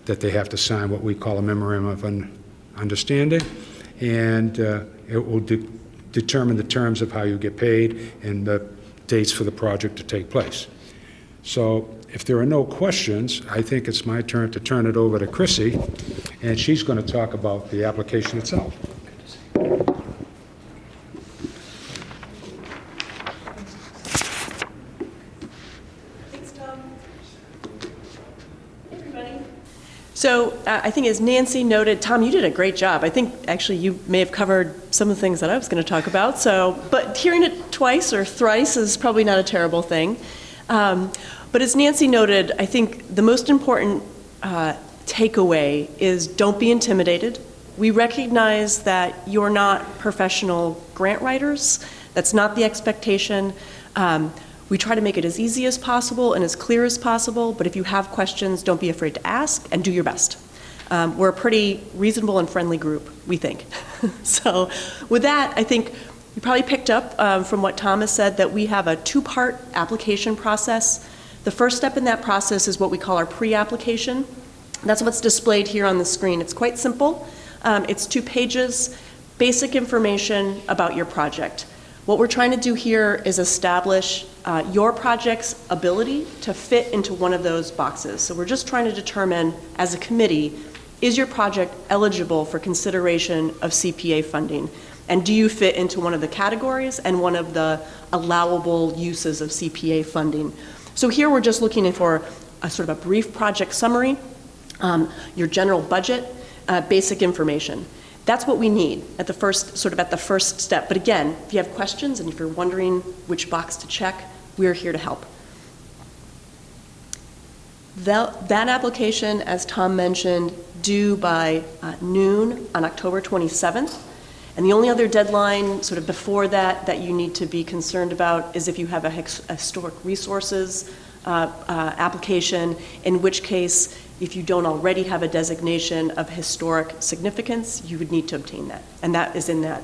that they have to sign what we call a memorandum of understanding. And it will determine the terms of how you get paid and the dates for the project to take place. So if there are no questions, I think it's my turn to turn it over to Chrissy, and she's going to talk about the application itself. Thanks, Tom. Hey, everybody. So I think as Nancy noted, Tom, you did a great job. I think actually you may have covered some of the things that I was going to talk about. But hearing it twice or thrice is probably not a terrible thing. But as Nancy noted, I think the most important takeaway is don't be intimidated. We recognize that you're not professional grant writers. That's not the expectation. We try to make it as easy as possible and as clear as possible, but if you have questions, don't be afraid to ask and do your best. We're a pretty reasonable and friendly group, we think. So with that, I think you probably picked up from what Thomas said that we have a two-part application process. The first step in that process is what we call our pre-application. That's what's displayed here on the screen. It's quite simple. It's 2 pages, basic information about your project. What we're trying to do here is establish your project's ability to fit into one of those boxes. So we're just trying to determine, as a committee, is your project eligible for consideration of CPA funding? And do you fit into one of the categories and one of the allowable uses of CPA funding? So here we're just looking for a sort of a brief project summary, your general budget, basic information. That's what we need at the first step. But again, if you have questions and if you're wondering which box to check, we're here to help. That application, as Tom mentioned, due by noon on October 27th. And the only other deadline sort of before that you need to be concerned about is if you have a historic resources application, in which case, if you don't already have a designation of historic significance, you would need to obtain that. And that is in that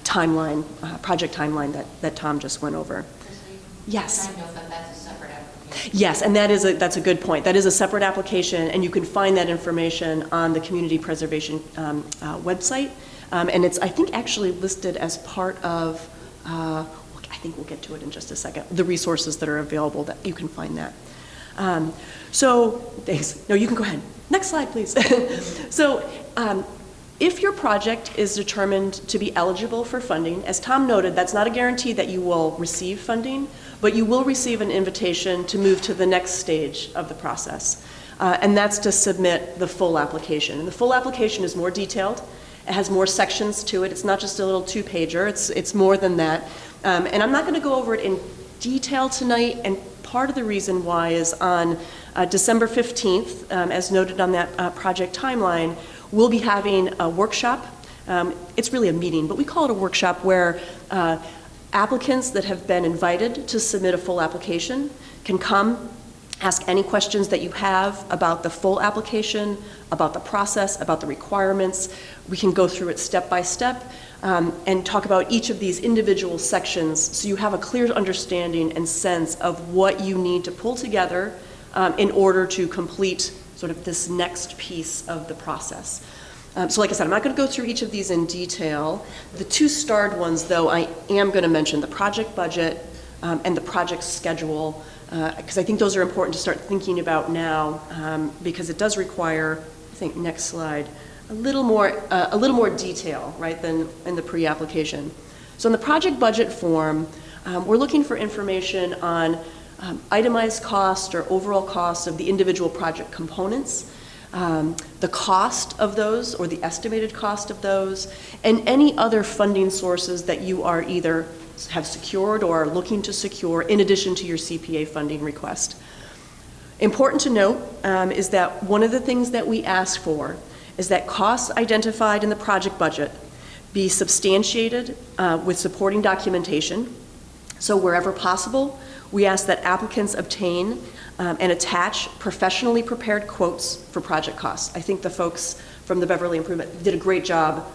timeline, project timeline that Tom just went over. Yes. Yes, and that's a good point. That is a separate application, and you can find that information on the Community Preservation website. And it's, I think, actually listed as part of, I think we'll get to it in just a second, the resources that are available that you can find that. So, thanks. No, you can go ahead. Next slide, please. So, if your project is determined to be eligible for funding, as Tom noted, that's not a guarantee that you will receive funding, but you will receive an invitation to move to the next stage of the process. And that's to submit the full application. And the full application is more detailed. It has more sections to it. It's not just a little 2-pager. It's more than that. And I'm not going to go over it in detail tonight. And part of the reason why is on December 15th, as noted on that project timeline, we'll be having a workshop. It's really a meeting, but we call it a workshop where applicants that have been invited to submit a full application can come, ask any questions that you have about the full application, about the process, about the requirements. We can go through it step by step and talk about each of these individual sections so you have a clear understanding and sense of what you need to pull together in order to complete sort of this next piece of the process. So like I said, I'm not going to go through each of these in detail. The 2 starred ones, though, I am going to mention the project budget and the project schedule, because I think those are important to start thinking about now, because it does require, I think, next slide, a little more detail, right, than in the pre-application. So in the project budget form, we're looking for information on itemized cost or overall cost of the individual project components, the cost of those or the estimated cost of those, and any other funding sources that you are either have secured or are looking to secure in addition to your CPA funding request. Important to note is that one of the things that we ask for is that costs identified in the project budget be substantiated with supporting documentation. So wherever possible, we ask that applicants obtain and attach professionally prepared quotes for project costs. I think the folks from the Beverly Improvement did a great job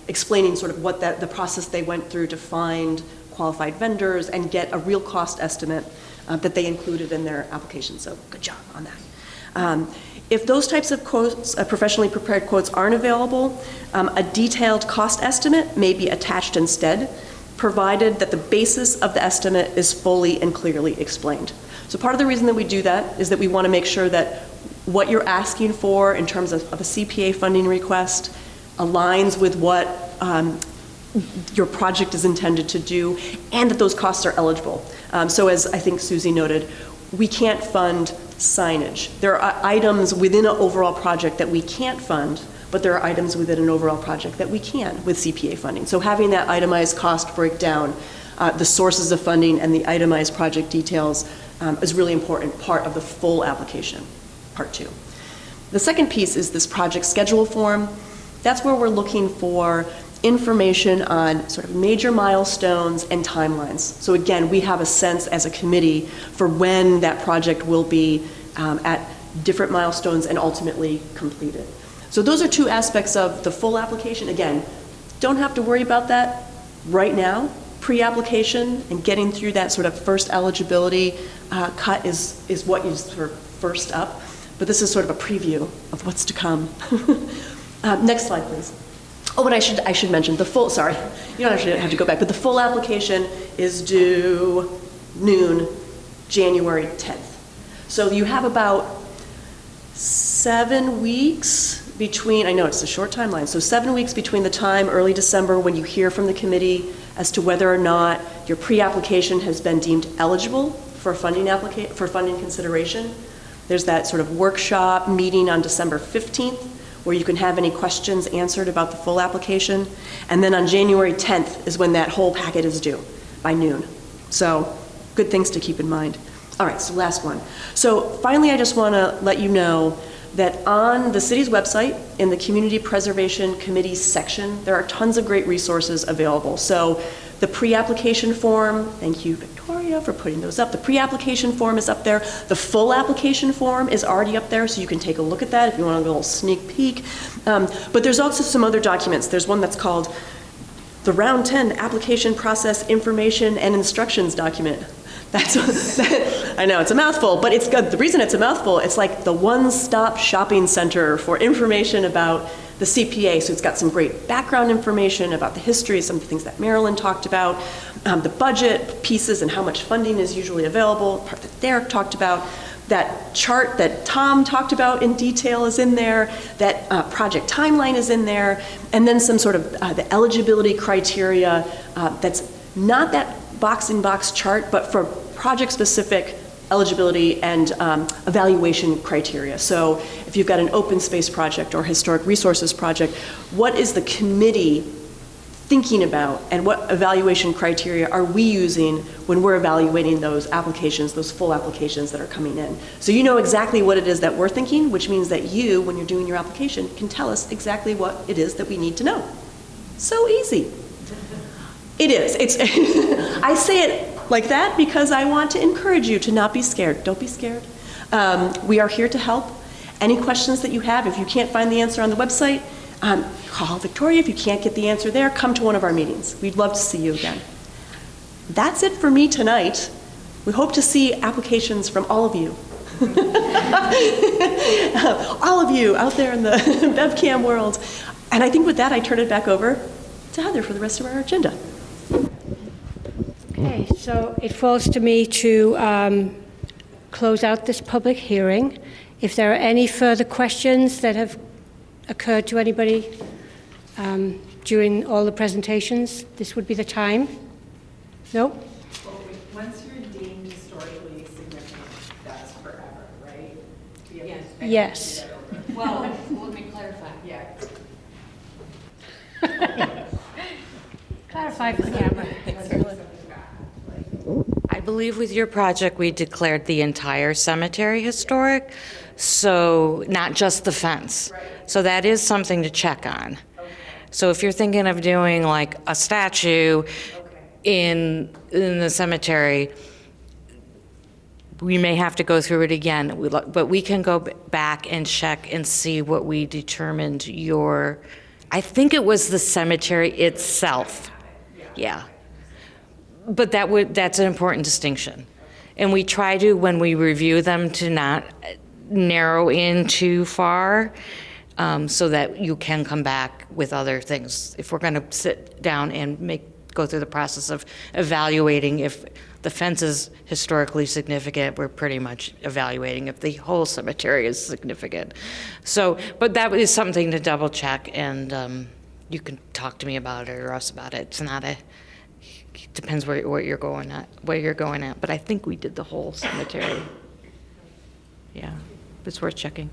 explaining sort of what the process they went through to find qualified vendors and get a real cost estimate that they included in their application. So good job on that. If those types of quotes, professionally prepared quotes, aren't available, a detailed cost estimate may be attached instead, provided that the basis of the estimate is fully and clearly explained. So part of the reason that we do that is that we want to make sure that what you're asking for in terms of a CPA funding request aligns with what your project is intended to do, and that those costs are eligible. So as I think Susie noted, we can't fund signage. There are items within an overall project that we can't fund, but there are items within an overall project that we can with CPA funding. So having that itemized cost breakdown, the sources of funding and the itemized project details is really important part of the full application, part 2. The second piece is this project schedule form. That's where we're looking for information on sort of major milestones and timelines. So again, we have a sense as a committee for when that project will be at different milestones and ultimately completed. So those are two aspects of the full application. Again, don't have to worry about that right now. Pre-application and getting through that sort of first eligibility cut is what is sort of first up. But this is sort of a preview of what's to come. Next slide, please. Oh, but I should mention the full, sorry, you don't actually have to go back, but the full application is due noon, January 10th. So you have about 7 weeks between, I know it's a short timeline, so 7 weeks between the time, early December, when you hear from the committee as to whether or not your pre-application has been deemed eligible for funding consideration. There's that sort of workshop meeting on December 15th, where you can have any questions answered about the full application. And then on January 10th is when that whole packet is due, by noon. So good things to keep in mind. All right, so last one. So finally, I just want to let you know that on the city's website, in the Community Preservation Committee section, there are tons of great resources available. So the pre-application form, thank you, Victoria, for putting those up. The pre-application form is up there. The full application form is already up there, so you can take a look at that if you want a little sneak peek. But there's also some other documents. There's one that's called the Round 10 Application Process Information and Instructions document. I know, it's a mouthful, but it's good. The reason it's a mouthful, it's like the one-stop shopping center for information about the CPA. So it's got some great background information about the history, some of the things that Marilyn talked about, the budget pieces and how much funding is usually available, part that Derek talked about. That chart that Tom talked about in detail is in there, that project timeline is in there, and then some sort of the eligibility criteria that's not that box-in-box chart, but for project-specific eligibility and evaluation criteria. So if you've got an open space project or historic resources project, what is the committee thinking about and what evaluation criteria are we using when we're evaluating those applications, those full applications that are coming in? So you know exactly what it is that we're thinking, which means that you, when you're doing your application, can tell us exactly what it is that we need to know. So easy. It is. I say it like that because I want to encourage you to not be scared. Don't be scared. We are here to help. Any questions that you have, if you can't find the answer on the website, call Victoria. If you can't get the answer there, come to one of our meetings. We'd love to see you again. That's it for me tonight. We hope to see applications from all of you. All of you out there in the BevCam world. And I think with that, I turn it back over to Heather for the rest of our agenda. Okay, so it falls to me to close out this public hearing. If there are any further questions that have occurred to anybody during all the presentations, this would be the time. No? Well, once you're deemed historically significant, that's forever, right? Yes. Well, let me clarify. Yeah. Clarify for the camera. I believe with your project, we declared the entire cemetery historic, so not just the fence. So that is something to check on. So if you're thinking of doing like a statue in the cemetery, we may have to go through it again, but we can go back and check and see what we determined I think it was the cemetery itself. Yeah. But that's an important distinction. And we try to, when we review them, to not narrow in too far so that you can come back with other things. If we're going to sit down and go through the process of evaluating if the fence is historically significant, we're pretty much evaluating if the whole cemetery is significant. So, but that is something to double check, and you can talk to me about it or us about it. It's not it depends where you're going at, but I think we did the whole cemetery. Yeah, it's worth checking.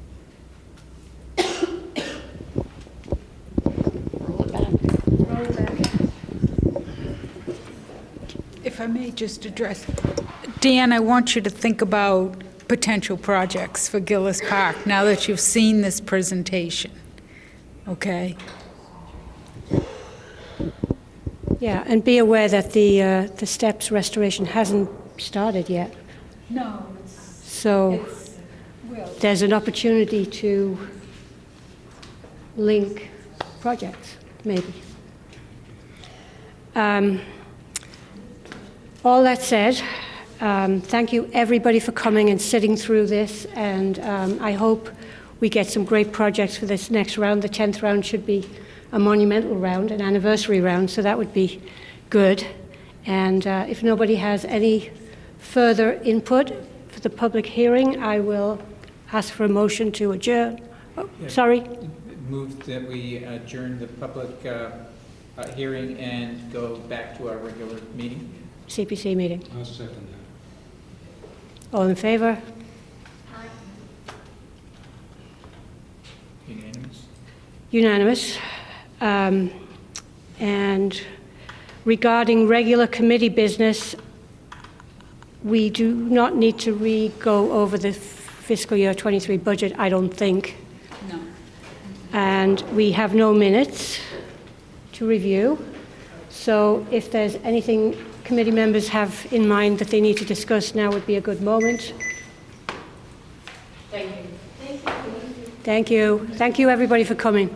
If I may just address, Dan, I want you to think about potential projects for Gillis Park, now that you've seen this presentation, okay? Yeah, and be aware that the steps restoration hasn't started yet. No, So there's an opportunity to link projects, maybe. All that said, thank you everybody for coming and sitting through this, and I hope we get some great projects for this next round. The 10th round should be a monumental round, an anniversary round, so that would be good. And if nobody has any further input for the public hearing, I will ask for a motion to adjourn. Oh, sorry. Move that we adjourn the public hearing and go back to our regular meeting. CPC meeting. I'll second that. All in favor? Unanimous? Unanimous. And regarding regular committee business, we do not need to go over the fiscal year 23 budget, I don't think. No. And we have no minutes to review. So if there's anything committee members have in mind that they need to discuss, now would be a good moment. Thank you. Thank you. Thank you, everybody, for coming.